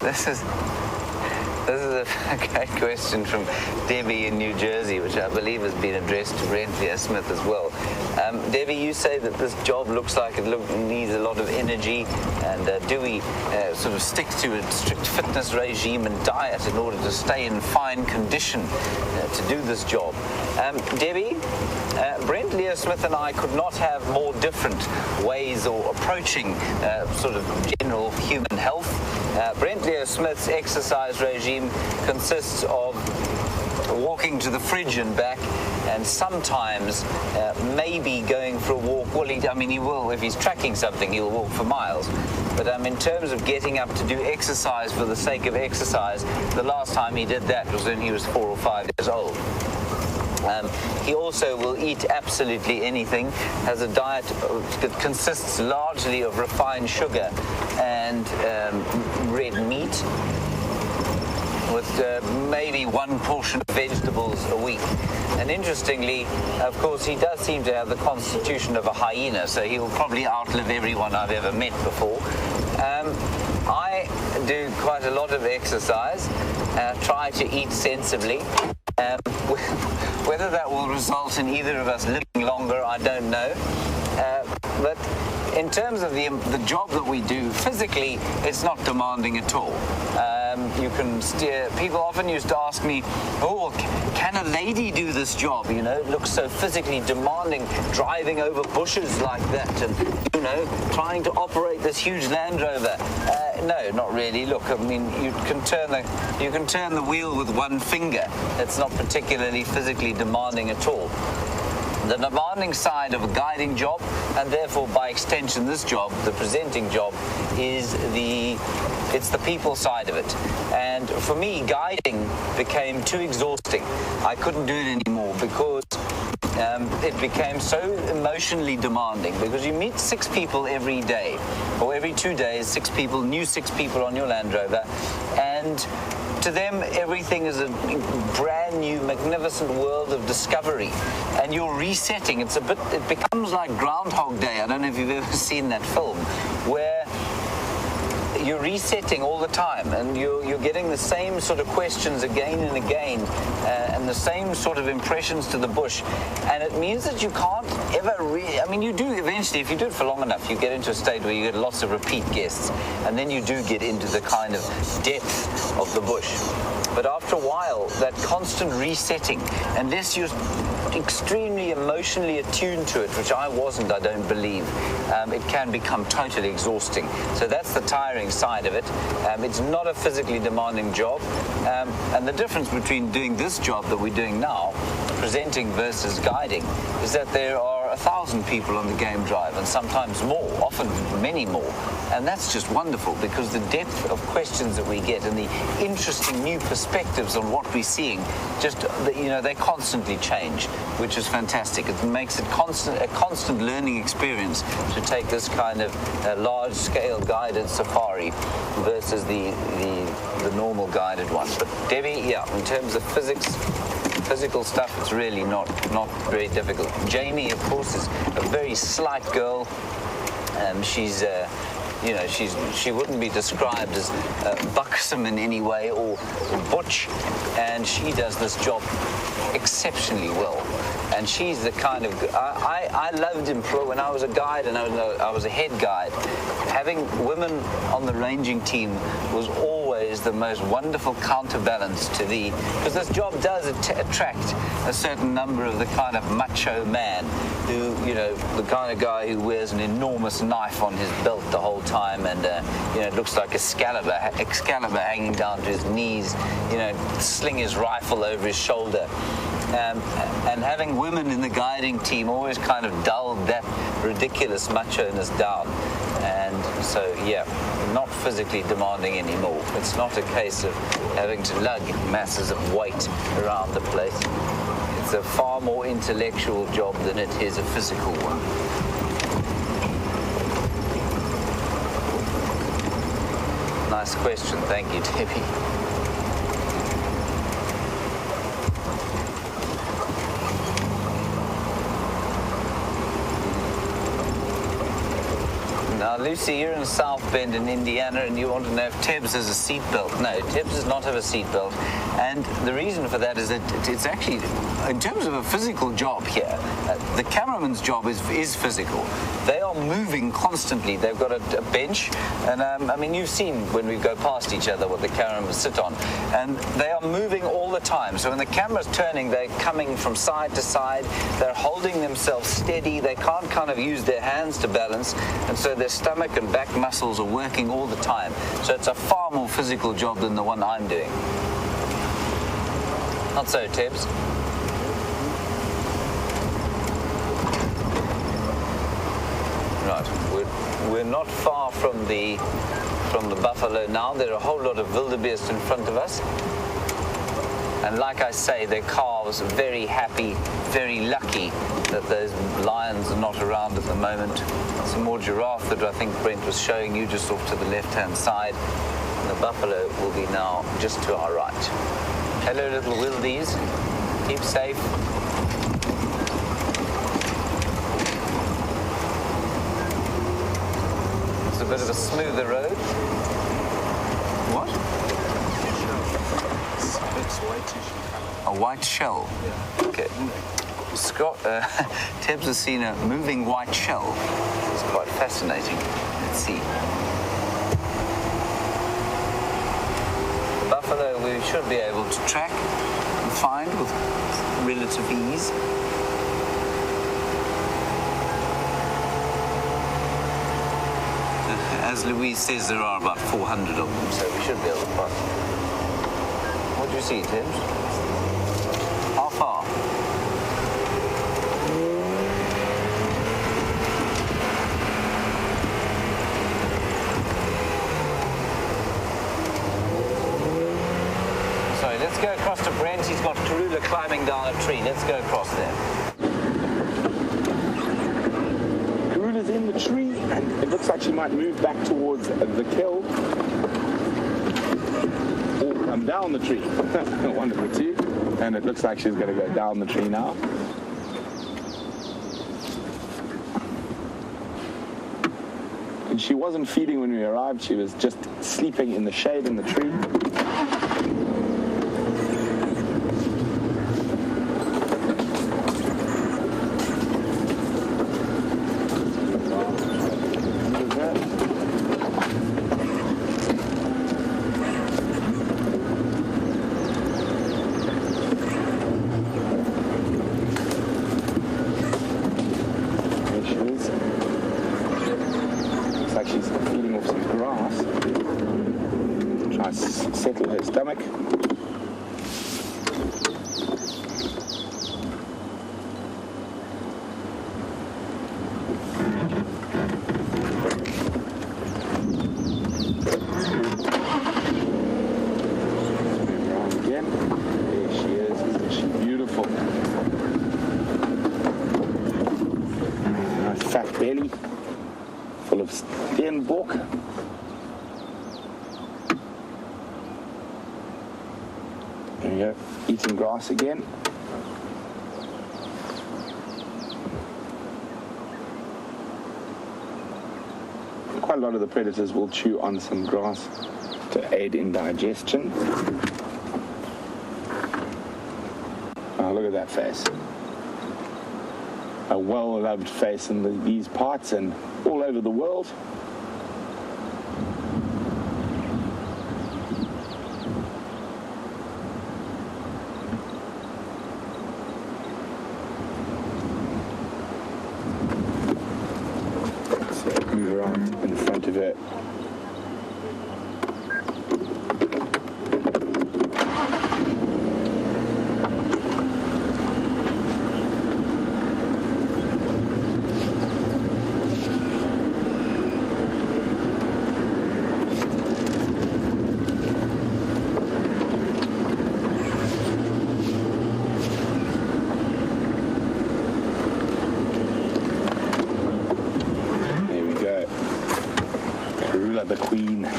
This is a great question from Debbie in New Jersey, which I believe has been addressed to Brent Smith as well. Debbie, you say that this job looks like it needs a lot of energy, and do we sort of stick to a strict fitness regime and diet in order to stay in fine condition to do this job? Debbie, Brent Smith and I could not have more different ways of approaching sort of general human health. Brent Smith's exercise regime consists of walking to the fridge and back, and sometimes maybe going for a walk. Well, he will, if he's tracking something, he'll walk for miles. But in terms of getting up to do exercise for the sake of exercise, the last time he did that was when he was 4 or 5 years old. He also will eat absolutely anything, has a diet that consists largely of refined sugar and red meat, with maybe one portion of vegetables a week. And interestingly, of course, he does seem to have the constitution of a hyena, so he will probably outlive everyone I've ever met before. I do quite a lot of exercise, try to eat sensibly. Whether that will result in either of us living longer, I don't know. But in terms of the job that we do, physically, it's not demanding at all. You can steer. People often used to ask me, "Oh, can a lady do this job? You know, it looks so physically demanding, driving over bushes like that, and trying to operate this huge Land Rover." No, not really. Look, you can turn the wheel with one finger. It's not particularly physically demanding at all. The demanding side of a guiding job, and therefore by extension this job, the presenting job, is it's the people side of it. And for me, guiding became too exhausting. I couldn't do it anymore because it became so emotionally demanding, because you meet 6 people every day, or every 2 days, 6 people on your Land Rover, and to them, everything is a brand new, magnificent world of discovery, and you're resetting. It becomes like Groundhog Day. I don't know if you've ever seen that film, where you're resetting all the time, and you're getting the same sort of questions again and again, and the same sort of impressions to the bush, and it means that you can't ever you do eventually, if you do it for long enough, you get into a state where you get lots of repeat guests, and then you do get into the kind of depth of the bush. But after a while, that constant resetting, unless you're extremely emotionally attuned to it, which I wasn't, I don't believe, it can become totally exhausting. So that's the tiring side of it. It's not a physically demanding job, and the difference between doing this job that we're doing now, presenting versus guiding, is that there are are 1,000 people on the game drive, and sometimes more, often many more. And that's just wonderful, because the depth of questions that we get and the interesting new perspectives on what we're seeing, just, they constantly change, which is fantastic. It makes it a constant learning experience to take this kind of large-scale guided safari versus the normal guided one. But Debbie, yeah, in terms of physical stuff, it's really not very difficult. Jamie, of course, is a very slight girl. She's she wouldn't be described as buxom in any way or butch, and she does this job exceptionally well. And she's the kind of, I loved when I was a guide and I was a head guide. Having women on the ranging team was always the most wonderful counterbalance to because this job does attract a certain number of the kind of macho man who, the kind of guy who wears an enormous knife on his belt the whole time, and it looks like Excalibur hanging down to his knees, sling his rifle over his shoulder. And having women in the guiding team always kind of dulled that ridiculous macho-ness down. And so, yeah, not physically demanding anymore. It's not a case of having to lug masses of weight around the place. It's a far more intellectual job than it is a physical one. Nice question. Thank you, Debbie. Now, Lucy, you're in South Bend in Indiana, and you want to know if Tebbs has a seatbelt. No, Tebbs does not have a seatbelt. And the reason for that is that it's actually, in terms of a physical job here, the cameraman's job is physical. They are moving constantly. They've got a bench, and you've seen when we go past each other what the cameras sit on, and they are moving all the time. So when the camera's turning, they're coming from side to side. They're holding themselves steady. They can't kind of use their hands to balance, and so their stomach and back muscles are working all the time. So it's a far more physical job than the one I'm doing. Not so, Tebbs. Right, we're not far from the buffalo now. There are a whole lot of wildebeest in front of us. And like I say, their calves are very happy, very lucky that those lions are not around at the moment. Some more giraffe that I think Brent was showing you just off to the left-hand side. And the buffalo will be now just to our right. Hello, little wildies. Keep safe. It's a bit of a smoother road. What? A white shell? Yeah. Okay. Scott, Tebbs has seen a moving white shell. It's quite fascinating. Let's see. The buffalo we should be able to track and find with relative ease. As Louise says, there are about 400 of them, so we should be able to find them. What do you see, Tebbs? How far? Sorry, let's go across to Brent. He's got Karula climbing down a tree. Let's go across there. Karula's in the tree, and it looks like she might move back towards the kill. Come down the tree. One of the two. And it looks like she's going to go down the tree now. And she wasn't feeding when we arrived. She was just sleeping in the shade in the tree. Settle her stomach. belly full of steenbok. There we go, eating grass again. Quite a lot of the predators will chew on some grass to aid in digestion. Oh, look at that face. A well-loved face in these parts and all over the world. So move around in front of it. The queen. Okay,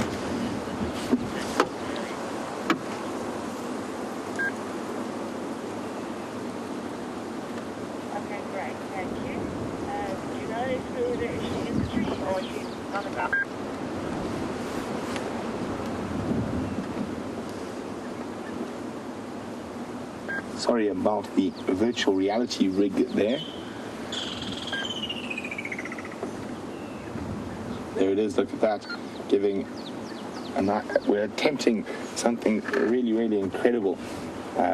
great, thank you. Do you know if she is a tree or she's not a duck? Sorry about the virtual reality rig there. There it is, look at that. We're attempting something really, really incredible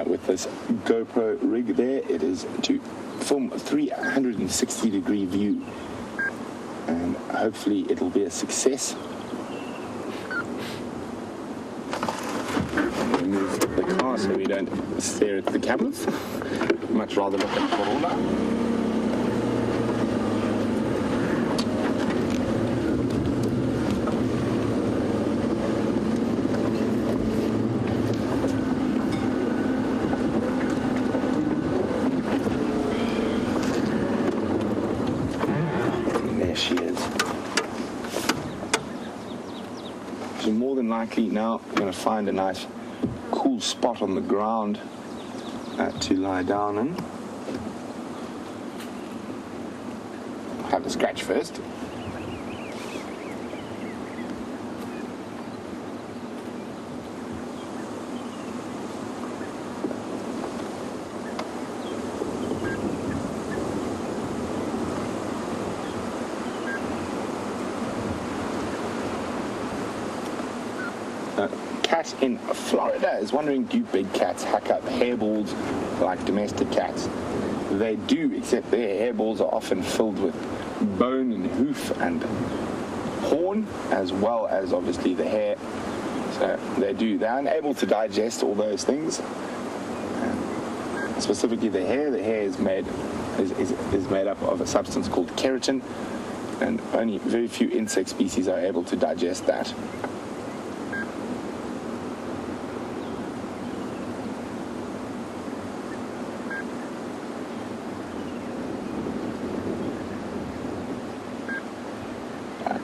with this GoPro rig there. It is to film a 360-degree view, and hopefully it'll be a success. Move the car so we don't stare at the cameras. Much rather look at Karula. More than likely now I'm going to find a nice cool spot on the ground to lie down in. Have a scratch first. Cat in Florida is wondering, do big cats hack up hairballs like domestic cats? They do, except their hairballs are often filled with bone and hoof and horn, as well as obviously the hair. So they're unable to digest all those things. Specifically the hair is made up of a substance called keratin, and only very few insect species are able to digest that.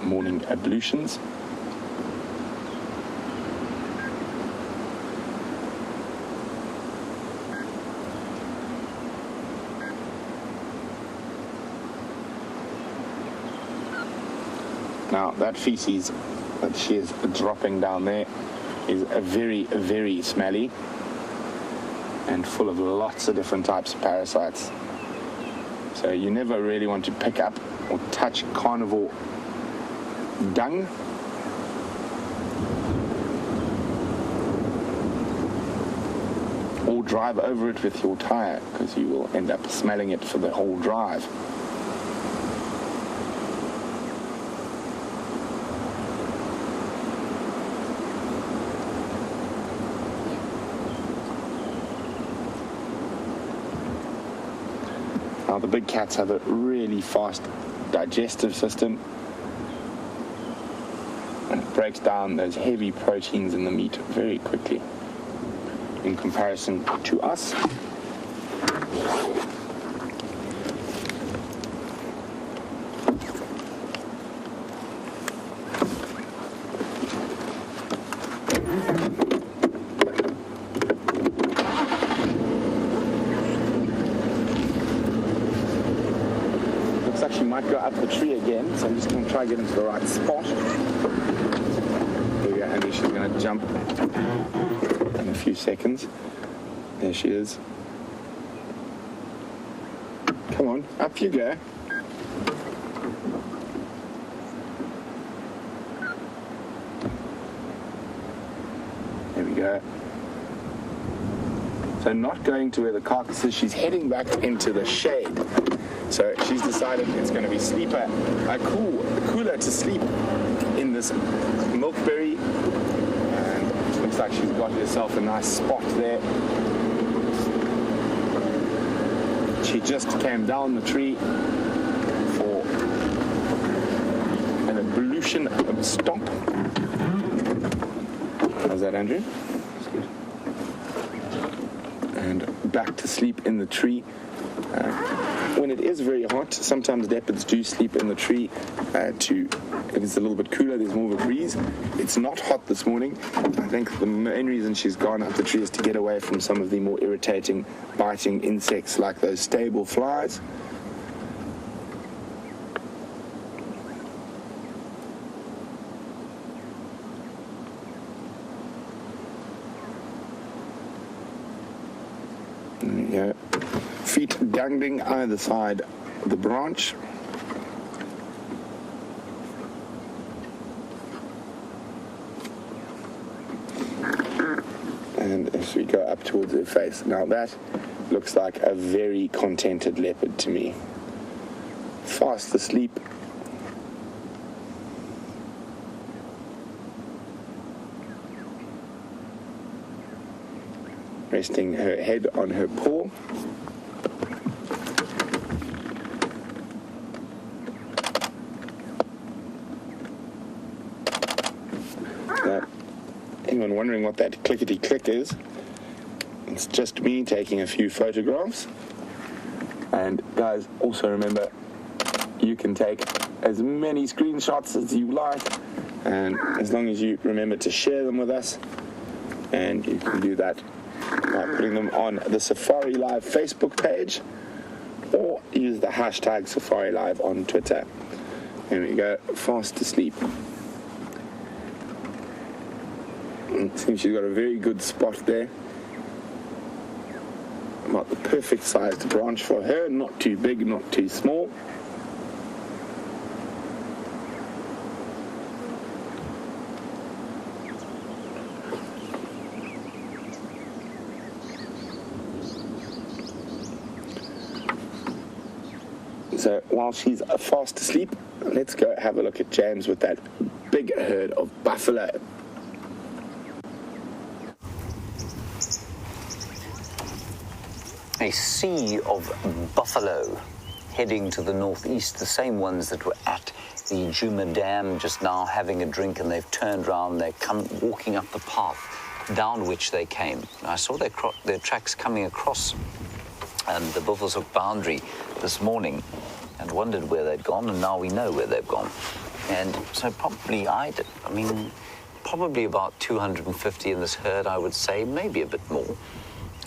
Morning ablutions. Now that feces that she is dropping down there is very, very smelly and full of lots of different types of parasites. So you never really want to pick up or touch carnivore dung. Or drive over it with your tire, because you will end up smelling it for the whole drive. Now the big cats have a really fast digestive system, and it breaks down those heavy proteins in the meat very quickly in comparison to us. she might go up the tree again, so I'm just going to try to get into the right spot. There we go, Andy. She's going to jump in a few seconds. There she is. Come on, up you go. There we go. So not going to where the carcass is, she's heading back into the shade. So she's decided it's going to be cooler to sleep in this milkberry. And it looks like she's got herself a nice spot there. She just came down the tree for an ablution stomp. How's that, Andrew? That's good. And back to sleep in the tree. When it is very hot, sometimes leopards do sleep in the tree if it's a little bit cooler, there's more of a breeze. It's not hot this morning. I think the main reason she's gone up the tree is to get away from some of the more irritating, biting insects like those stable flies. There we go. Feet dangling either side of the branch. And as we go up towards her face, now that looks like a very contented leopard to me. Fast asleep. Resting her head on her paw. Anyone wondering what that clickety-click is? It's just me taking a few photographs. And guys, also remember, you can take as many screenshots as you like, and as long as you remember to share them with us, and you can do that by putting them on the SafariLIVE Facebook page, or use the hashtag SafariLIVE on Twitter. There we go, fast asleep. It seems she's got a very good spot there. About the perfect sized branch for her, not too big, not too small. So while she's fast asleep, let's go have a look at James with that big herd of buffalo. A sea of buffalo heading to the northeast, the same ones that were at the Juma Dam just now having a drink, and they've turned around, they're walking up the path down which they came. And I saw their tracks coming across the Buffelshoek boundary this morning and wondered where they'd gone, and now we know where they've gone. And so probably about 250 in this herd, I would say, maybe a bit more.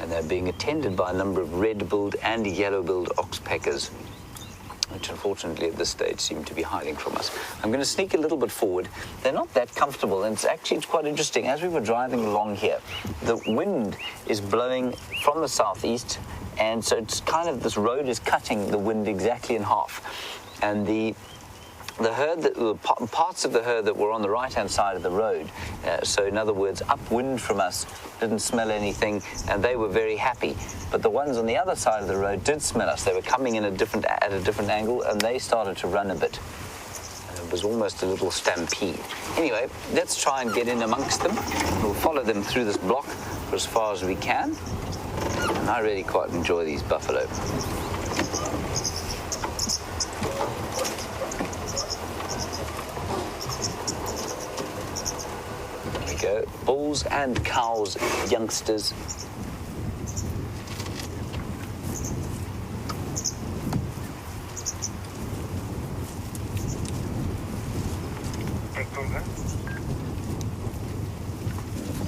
And they're being attended by a number of red-billed and yellow-billed oxpeckers, which unfortunately at this stage seem to be hiding from us. I'm going to sneak a little bit forward. They're not that comfortable, and it's quite interesting. As we were driving along here, the wind is blowing from the southeast, and so it's kind of, this road is cutting the wind exactly in half. And the herd, parts of the herd that were on the right-hand side of the road, so in other words, upwind from us, didn't smell anything, and they were very happy. But the ones on the other side of the road did smell us. They were coming in at a different angle, and they started to run a bit. It was almost a little stampede. Anyway, let's try and get in amongst them. We'll follow them through this block for as far as we can. And I really quite enjoy these buffalo. Go. Bulls and cows, youngsters.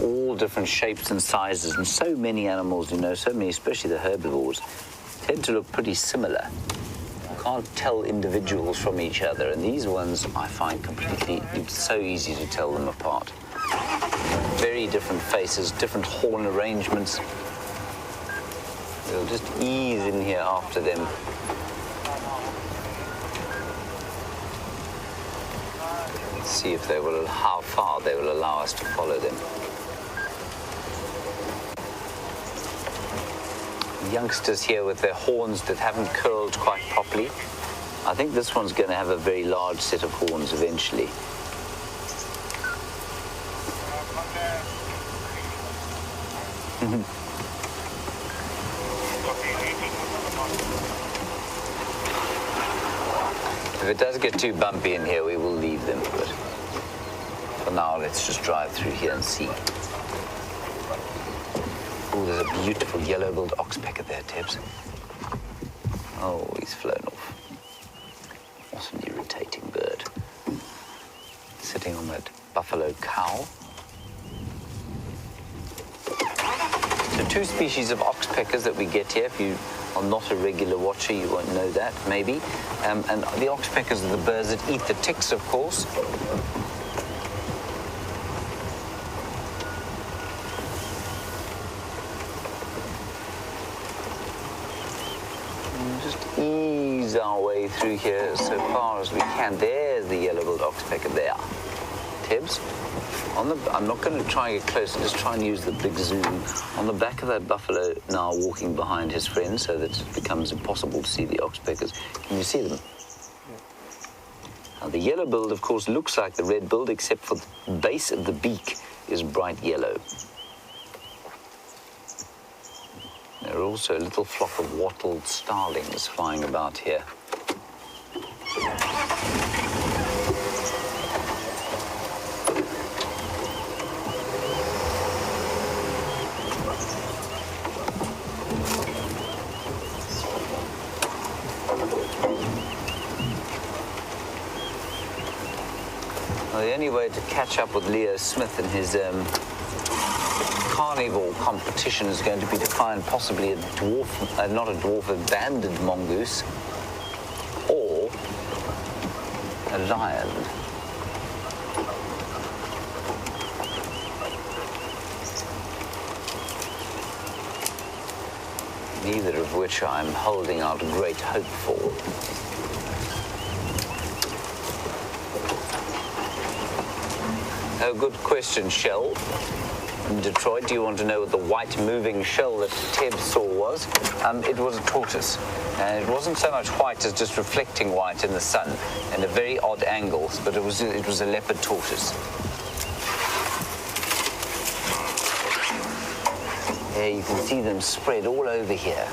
All different shapes and sizes, and so many animals, so many, especially the herbivores, tend to look pretty similar. can't tell individuals from each other, and these ones I find completely, it's so easy to tell them apart. Very different faces, different horn arrangements. We'll just ease in here after them. Let's see if they will, how far they will allow us to follow them. Youngsters here with their horns that haven't curled quite properly. I think this one's going to have a very large set of horns eventually. If it does get too bumpy in here, we will leave them, but for now, let's just drive through here and see. Oh, there's a beautiful yellow-billed oxpecker there, Tibbs. Oh, he's flown off. What an irritating bird. Sitting on that buffalo cow. So 2 species of oxpeckers that we get here. If you are not a regular watcher, you won't know that, maybe. And the oxpeckers are the birds that eat the ticks, of course. Just ease our way through here so far as we can. There's the yellow-billed oxpecker there. Tibbs, I'm not going to try and get close, just try and use the big zoom. On the back of that buffalo now walking behind his friend so that it becomes impossible to see the oxpeckers. Can you see them? Now the yellow-billed, of course, looks like the red-billed, except for the base of the beak is bright yellow. There are also a little flock of wattled starlings flying about here. Well, the only way to catch up with Leo Smith and his carnivore competition is going to be to find possibly a dwarf, not a dwarf, a banded mongoose, or a lion. Neither of which I'm holding out great hope for. Oh, good question, Shell. In Detroit, do you want to know what the white moving shell that Tibbs saw was? It was a tortoise. And it wasn't so much white as just reflecting white in the sun in a very odd angles, but it was a leopard tortoise. There you can see them spread all over here.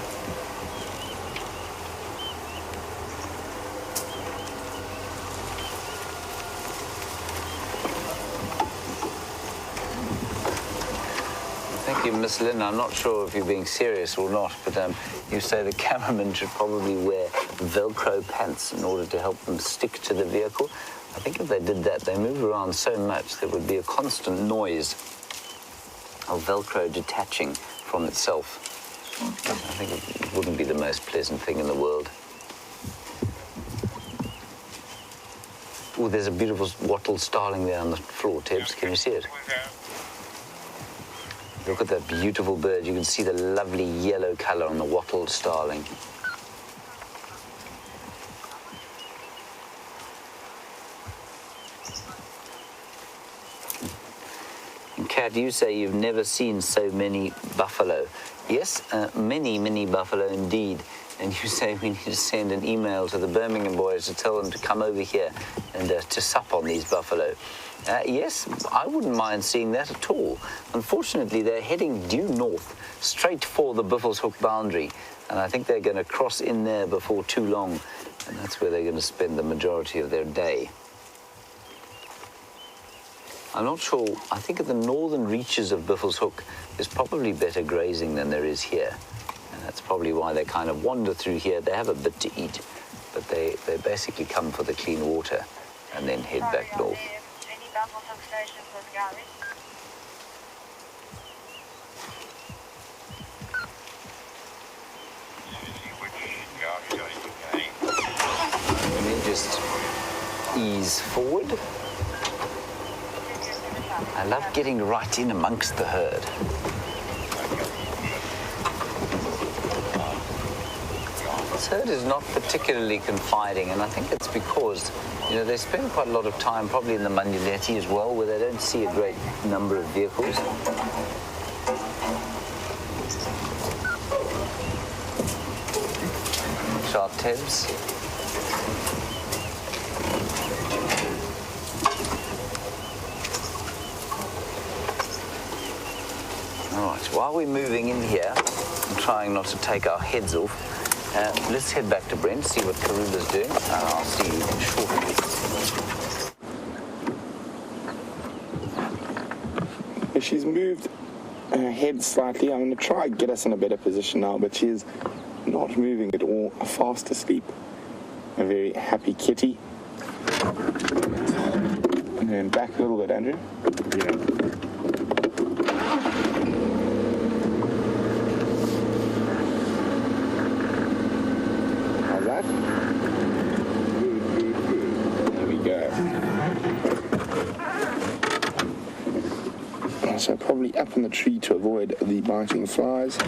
Miss Lynn, I'm not sure if you're being serious or not, but you say the cameraman should probably wear Velcro pants in order to help them stick to the vehicle. I think if they did that, they move around so much there would be a constant noise of Velcro detaching from itself. I think it wouldn't be the most pleasant thing in the world. Oh, there's a beautiful wattled starling there on the floor, Tibbs. Can you see it? Look at that beautiful bird. You can see the lovely yellow color on the wattled starling. And Kat, you say you've never seen so many buffalo. Yes, many buffalo indeed. And you say we need to send an email to the Birmingham boys to tell them to come over here and to sup on these buffalo. Yes, I wouldn't mind seeing that at all. Unfortunately, they're heading due north, straight for the Buffelshoek boundary, and I think they're going to cross in there before too long, and that's where they're going to spend the majority of their day. I'm not sure. I think at the northern reaches of Buffelshoek, there's probably better grazing than there is here, and that's probably why they kind of wander through here. They have a bit to eat, but they basically come for the clean water and then head back north. just ease forward. I love getting right in amongst the herd. This herd is not particularly confiding, and I think it's because, you know, they spend quite a lot of time probably in the Manuleti as well, where they don't see a great number of vehicles. Sharp Tebs. All right, while we're moving in here and trying not to take our heads off, let's head back to Brent, see what Karula's doing, and I'll see you shortly. She's moved her head slightly. I'm going to try and get us in a better position now, but she is not moving at all, fast asleep. A very happy kitty. And then back a little bit, Andrew. Yeah. How's that? There we go. So probably up in the tree to avoid the biting flies.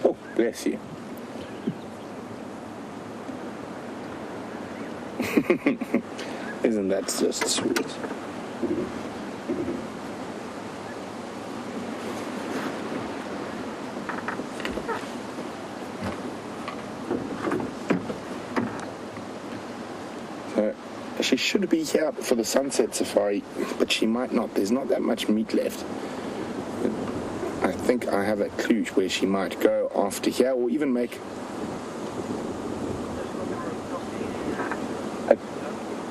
Oh, bless you. Isn't that just sweet? So she should be here for the sunset safari, but she might not. There's not that much meat left. I think I have a clue where she might go after here, or even make a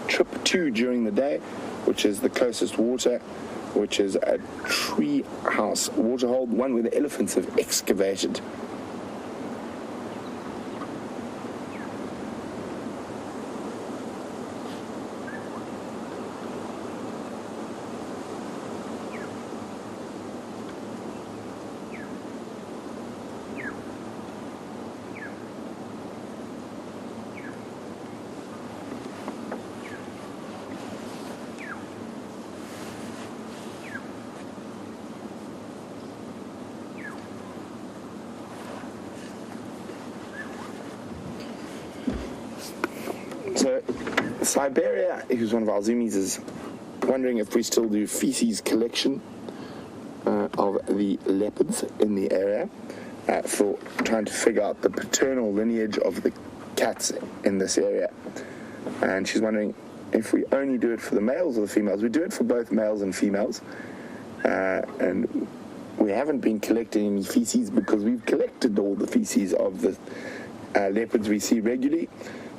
trip to during the day, which is the closest water, which is a tree house waterhole, one where the elephants have excavated. So, Siberia, who's one of our zoomies, is wondering if we still do feces collection of the leopards in the area for trying to figure out the paternal lineage of the cats in this area. And she's wondering if we only do it for the males or the females. We do it for both males and females. And we haven't been collecting any feces because we've collected all the feces of the leopards we see regularly.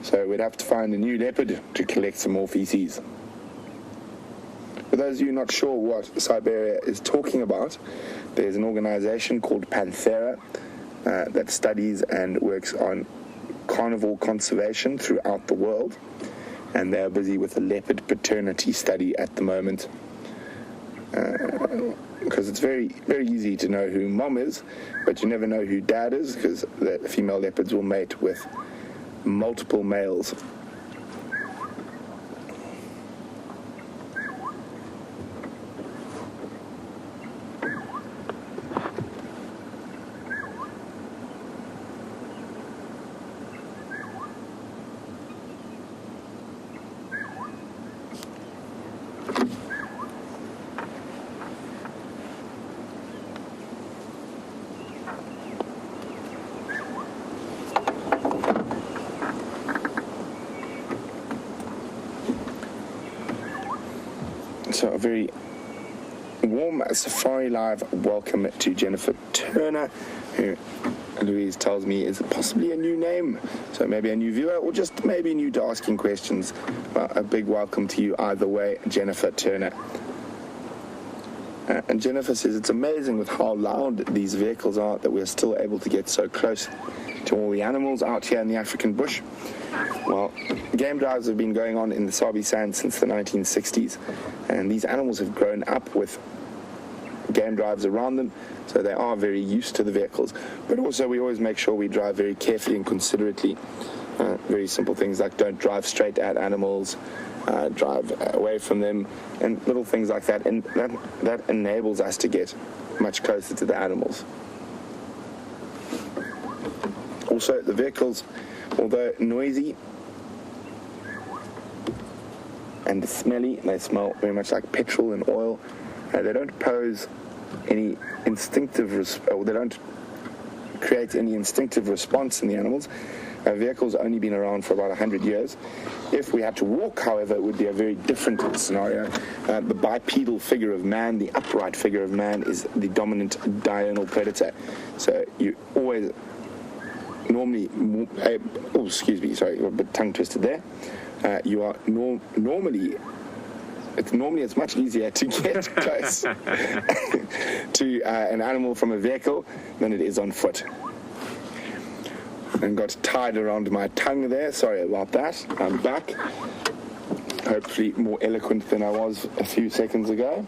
So we'd have to find a new leopard to collect some more feces. For those of you not sure what Siberia is talking about, there's an organization called Panthera that studies and works on carnivore conservation throughout the world. And they're busy with a leopard paternity study at the moment. Because it's very, very easy to know who mom is, but you never know who dad is, because the female leopards will mate with multiple males. So a very warm SafariLIVE welcome to Jennifer Turner, who Louise tells me is possibly a new name, so maybe a new viewer or just maybe new to asking questions. Well, a big welcome to you either way, Jennifer Turner. And Jennifer says it's amazing with how loud these vehicles are that we're still able to get so close to all the animals out here in the African bush. Well, game drives have been going on in the Sabi Sand since the 1960s, and these animals have grown up with game drives around them, so they are very used to the vehicles. But also we always make sure we drive very carefully and considerately. Very simple things like don't drive straight at animals, drive away from them, and little things like that. And that enables us to get much closer to the animals. Also, the vehicles, although noisy and smelly, they smell very much like petrol and oil. They don't pose any they don't create any instinctive response in the animals. Vehicles only been around for about 100 years. If we had to walk, however, it would be a very different scenario. The bipedal figure of man, the upright figure of man, is the dominant diurnal predator. So you always normally, sorry, a bit tongue twisted there. You are normally, it's much easier to get close to an animal from a vehicle than it is on foot. And got tied around my tongue there. Sorry about that. I'm back. Hopefully more eloquent than I was a few seconds ago.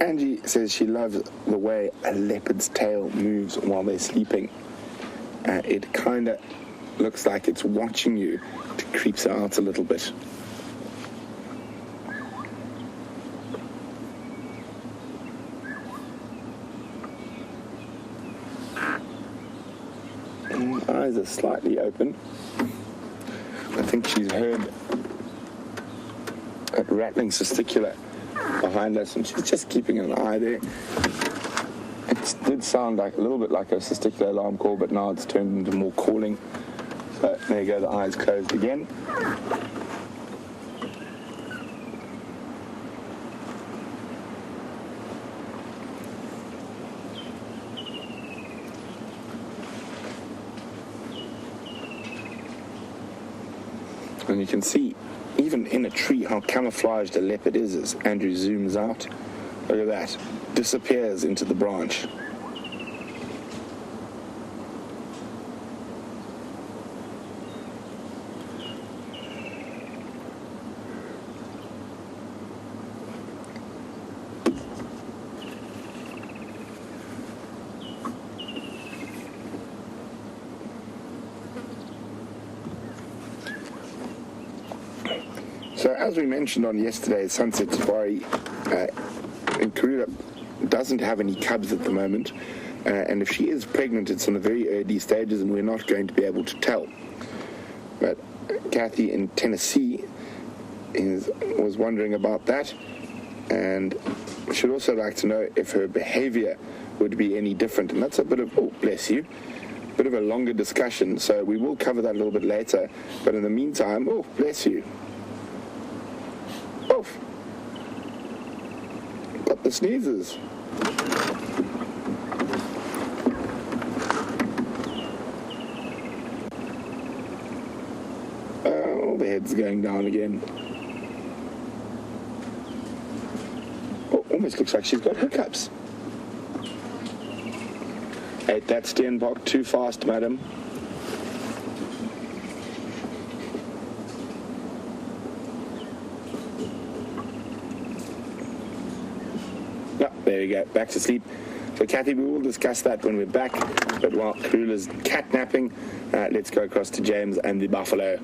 Angie says she loves the way a leopard's tail moves while they're sleeping. It kind of looks like it's watching you. It creeps her out a little bit. And eyes are slightly open. I think she's heard a rattling testicular behind us, and she's just keeping an eye there. It did sound like a little bit like a testicular alarm call, but now it's turned into more calling. So there you go, the eyes closed again. And you can see, even in a tree, how camouflaged a leopard is as Andrew zooms out. Look at that. Disappears into the branch. So as we mentioned on yesterday's Sunset Safari, and Karula doesn't have any cubs at the moment, and if she is pregnant, it's in the very early stages, and we're not going to be able to tell. But Kathy in Tennessee was wondering about that, and she'd also like to know if her behavior would be any different. And that's a bit of, oh, bless you, bit of a longer discussion, so we will cover that a little bit later. But in the meantime, oh, bless you. Oof. Got the sneezes. Oh, the head's going down again. Oh, almost looks like she's got hiccups. Ate that Stenbock too fast, madam. There we go, back to sleep. So Kathy, we will discuss that when we're back, but while Karula's catnapping, let's go across to James and the buffalo.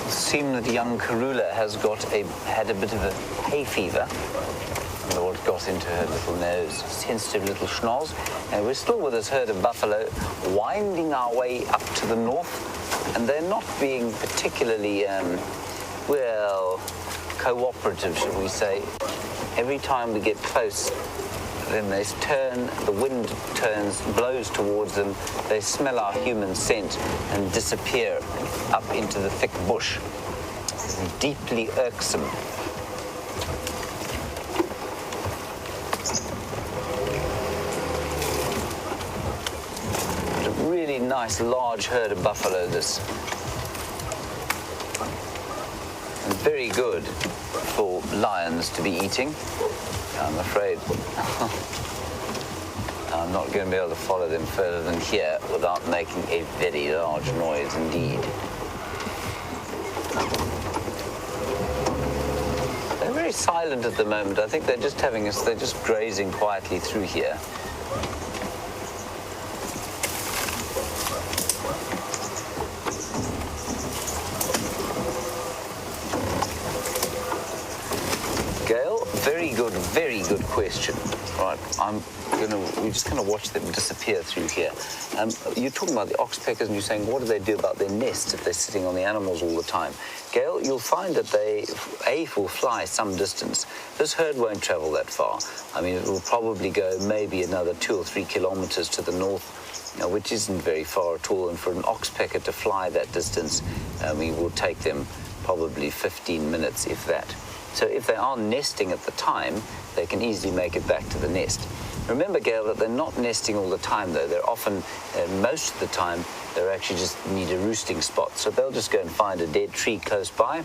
It seems that young Karula has had a bit of a hay fever. I don't know what got into her little nose, sensitive little schnoz. And we're still with this herd of buffalo, winding our way up to the north. And they're not being particularly, cooperative, should we say. Every time we get close, then they turn, the wind blows towards them, they smell our human scent and disappear up into the thick bush. This is deeply irksome. really nice large herd of buffalo, this. And very good for lions to be eating. I'm afraid I'm not going to be able to follow them further than here without making a very large noise indeed. They're very silent at the moment. I think they're just they're just grazing quietly through here. Gail, very good question. Right, we're just going to watch them disappear through here. You're talking about the oxpeckers and you're saying, what do they do about their nests if they're sitting on the animals all the time? Gail, you'll find that they, will fly some distance. This herd won't travel that far. I mean, it will probably go maybe another 2 or 3 kilometers to the north, which isn't very far at all. And for an oxpecker to fly that distance, it will take them probably 15 minutes, if that. So if they are nesting at the time, they can easily make it back to the nest. Remember, Gail, that they're not nesting all the time, though. They're often, most of the time, they're actually just need a roosting spot. So they'll just go and find a dead tree close by.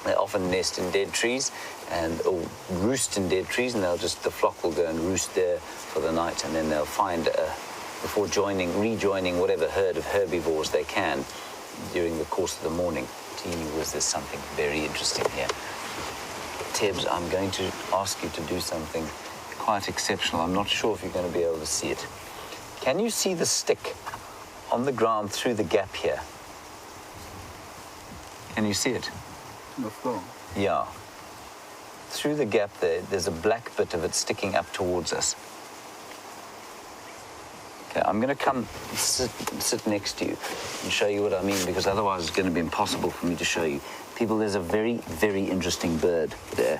They often nest in dead trees or roost in dead trees, and the flock will go and roost there for the night, and then they'll find, before rejoining whatever herd of herbivores they can during the course of the morning. There's something very interesting here. Tibbs, I'm going to ask you to do something quite exceptional. I'm not sure if you're going to be able to see it. Can you see the stick on the ground through the gap here? Can you see it? The floor. Yeah. Through the gap there's a black bit of it sticking up towards us. Okay, I'm going to come sit next to you and show you what I mean, because otherwise it's going to be impossible for me to show you. People, there's a very, very interesting bird there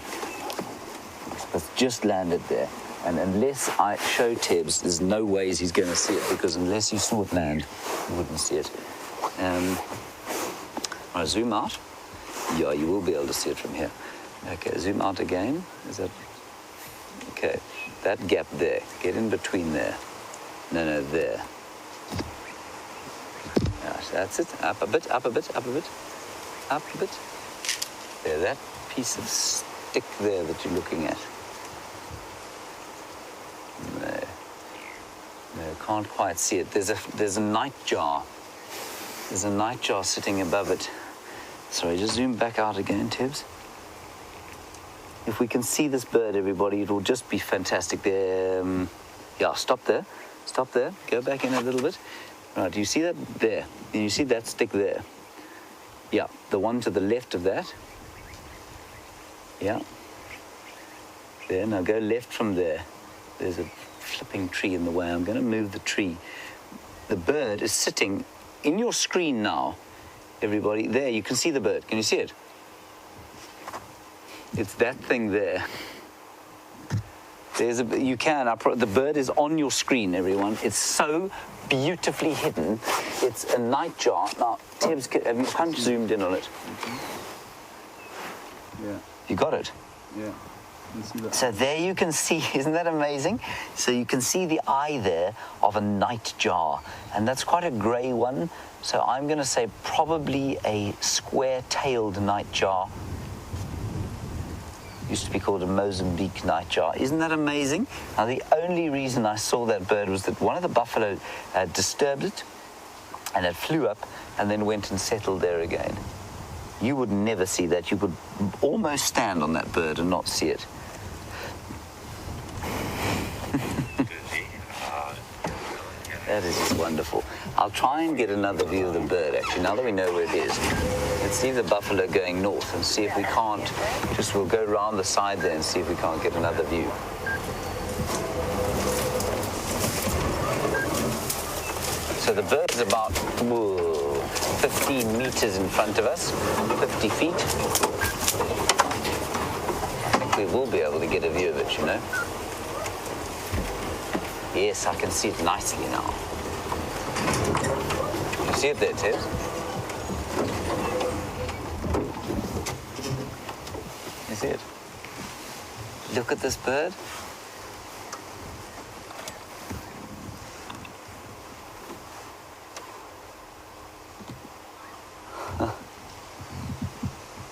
that's just landed there. And unless I show Tibbs, there's no ways he's going to see it, because unless you saw it land, you wouldn't see it. I'll zoom out. Yeah, you will be able to see it from here. Okay, zoom out again. Is that... Okay, that gap there. Get in between there. No, there. Right, that's it. Up a bit, up a bit, up a bit. Up a bit. There, that piece of stick there that you're looking at. No, can't quite see it. There's a nightjar. There's a nightjar sitting above it. Sorry, just zoom back out again, Tibbs. If we can see this bird, everybody, it will just be fantastic. There, yeah, stop there. Stop there. Go back in a little bit. Right, do you see that? There. And you see that stick there? Yeah, the one to the left of that. Yeah. There, now go left from there. There's a flipping tree in the way. I'm going to move the tree. The bird is sitting in your screen now, everybody. There, you can see the bird. Can you see it? It's that thing there. The bird is on your screen, everyone. It's so beautifully hidden. It's a nightjar. Now, Tibbs, have you punch zoomed in on it? Yeah. You got it? Yeah. So there you can see, isn't that amazing? So you can see the eye there of a nightjar, and that's quite a grey one. So I'm going to say probably a square-tailed nightjar. Used to be called a Mozambique nightjar. Isn't that amazing? Now, the only reason I saw that bird was that one of the buffalo disturbed it, and it flew up and then went and settled there again. You would never see that. You would almost stand on that bird and not see it. That is just wonderful. I'll try and get another view of the bird, actually, now that we know where it is. Let's see the buffalo going north and see if we can't, we'll go around the side there and see if we can't get another view. So the bird's about 15 meters in front of us, 50 feet. I think we will be able to get a view of it, you know. Yes, I can see it nicely now. You see it there, Tibbs? You see it? Look at this bird.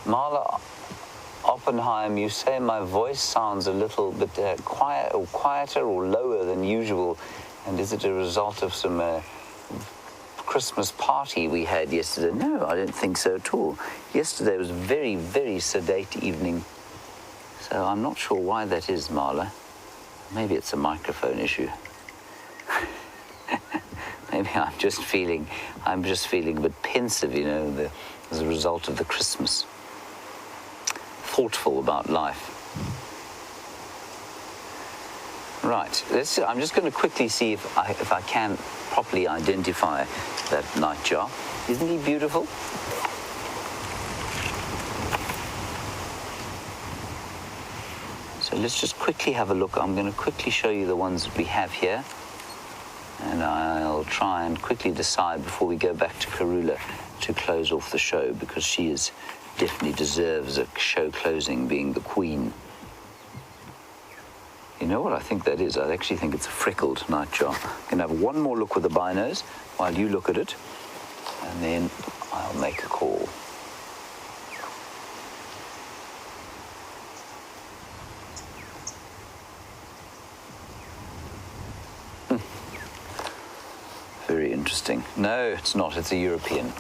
Marla Oppenheim, you say my voice sounds a little bit quieter or lower than usual, and is it a result of some Christmas party we had yesterday? No, I don't think so at all. Yesterday was a very, very sedate evening, so I'm not sure why that is, Marla. Maybe it's a microphone issue. Maybe I'm just feeling a bit pensive, you know, as a result of the Christmas. Thoughtful about life. Right, I'm just going to quickly see if I can properly identify that nightjar. Isn't he beautiful? So let's just quickly have a look. I'm going to quickly show you the ones that we have here. And I'll try and quickly decide before we go back to Karula to close off the show, because she definitely deserves a show closing, being the queen. You know what I think that is? I actually think it's a freckled nightjar. I'm going to have one more look with the binos while you look at it, and then I'll make a call. Very interesting. No, it's not. It's a European.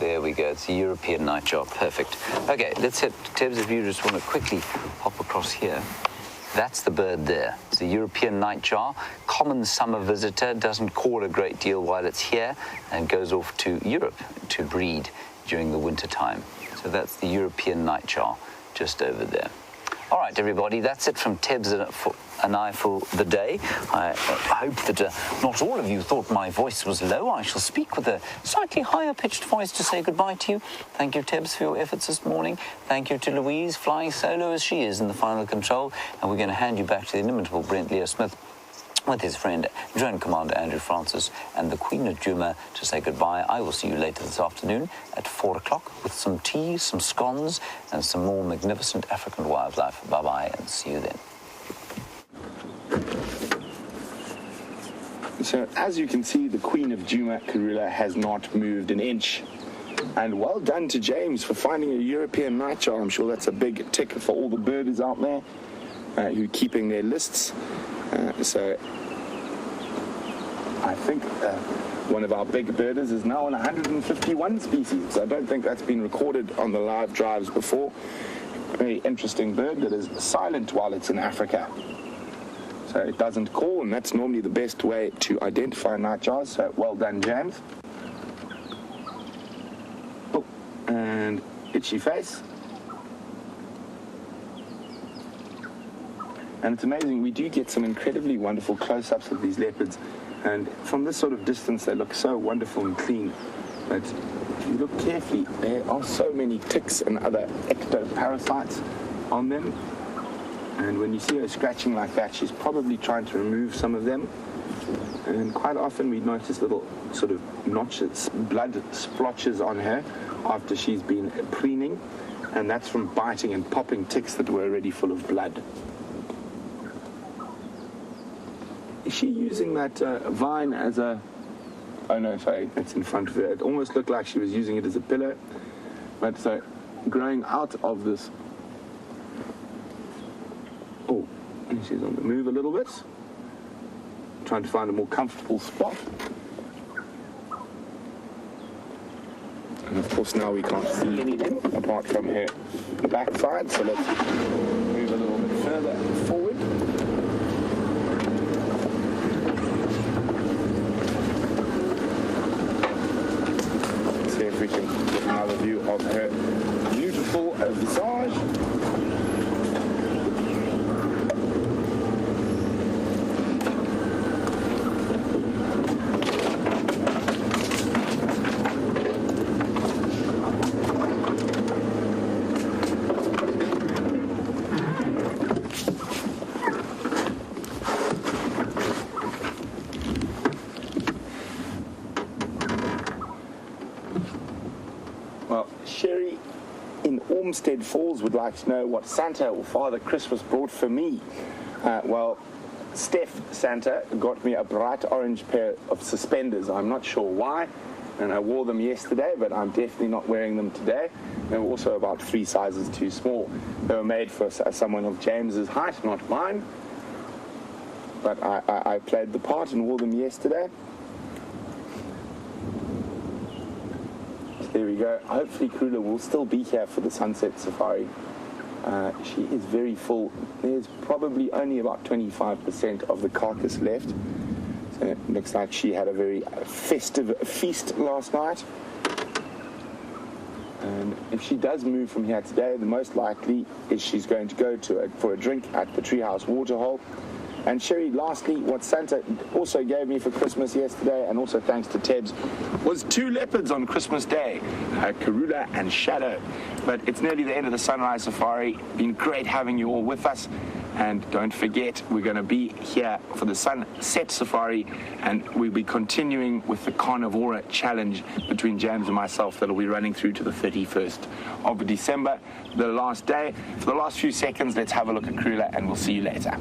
There we go. It's a European nightjar. Perfect. Okay, let's hit Tibbs, if you just want to quickly hop across here. That's the bird there. It's a European nightjar. Common summer visitor, doesn't call a great deal while it's here, and goes off to Europe to breed during the winter time. So that's the European nightjar just over there. All right, everybody, that's it from Tibbs and I for the day. I hope that not all of you thought my voice was low. I shall speak with a slightly higher pitched voice to say goodbye to you. Thank you, Tibbs, for your efforts this morning. Thank you to Louise, flying solo as she is in the final control. And we're going to hand you back to the inimitable Brent Leo Smith with his friend Drone Commander Andrew Francis and the Queen of Djuma to say goodbye. I will see you later this afternoon at 4 o'clock with some tea, some scones, and some more magnificent African wildlife. Bye-bye, and see you then. So, as you can see, the Queen of Djuma, Karula, has not moved an inch. And well done to James for finding a European nightjar. I'm sure that's a big tick for all the birders out there who are keeping their lists. So I think one of our big birders is now on 151 species. I don't think that's been recorded on the live drives before. Very interesting bird that is silent while it's in Africa. So it doesn't call, and that's normally the best way to identify nightjars. So well done, James. Oh, and itchy face. And it's amazing, we do get some incredibly wonderful close-ups of these leopards, and from this sort of distance they look so wonderful and clean. But if you look carefully, there are so many ticks and other ectoparasites on them. And when you see her scratching like that, she's probably trying to remove some of them. And quite often we notice little sort of notches, blood splotches on her after she's been preening, and that's from biting and popping ticks that were already full of blood. Is she using that vine as a... Oh no, sorry, it's in front of her. It almost looked like she was using it as a pillow. But so, growing out of this... Oh, and she's on the move a little bit. Trying to find a more comfortable spot. And of course now we can't see anything apart from her backside. So let's move a little bit further forward. If we can get another view of her beautiful visage. Olmsted Falls would like to know what Santa or Father Christmas brought for me. Well, Steph Santa got me a bright orange pair of suspenders. I'm not sure why. and I wore them yesterday, but I'm definitely not wearing them today. They were also about 3 sizes too small. They were made for someone of James's height, not mine. But I played the part and wore them yesterday. So there we go. Hopefully Karula will still be here for the sunset safari. She is very full. There's probably only about 25% of the carcass left. So it looks like she had a very festive feast last night. And if she does move from here today, the most likely is she's going to go for a drink at the Treehouse Waterhole. And Sherry, lastly, what Santa also gave me for Christmas yesterday, and also thanks to Tebs, was 2 leopards on Christmas Day, Karula and Shadow. But it's nearly the end of the Sunrise Safari. Been great having you all with us. And don't forget, we're going to be here for the Sunset Safari, and we'll be continuing with the Carnivora Challenge between James and myself that'll be running through to the 31st of December, the last day. For the last few seconds, let's have a look at Karula, and we'll see you later.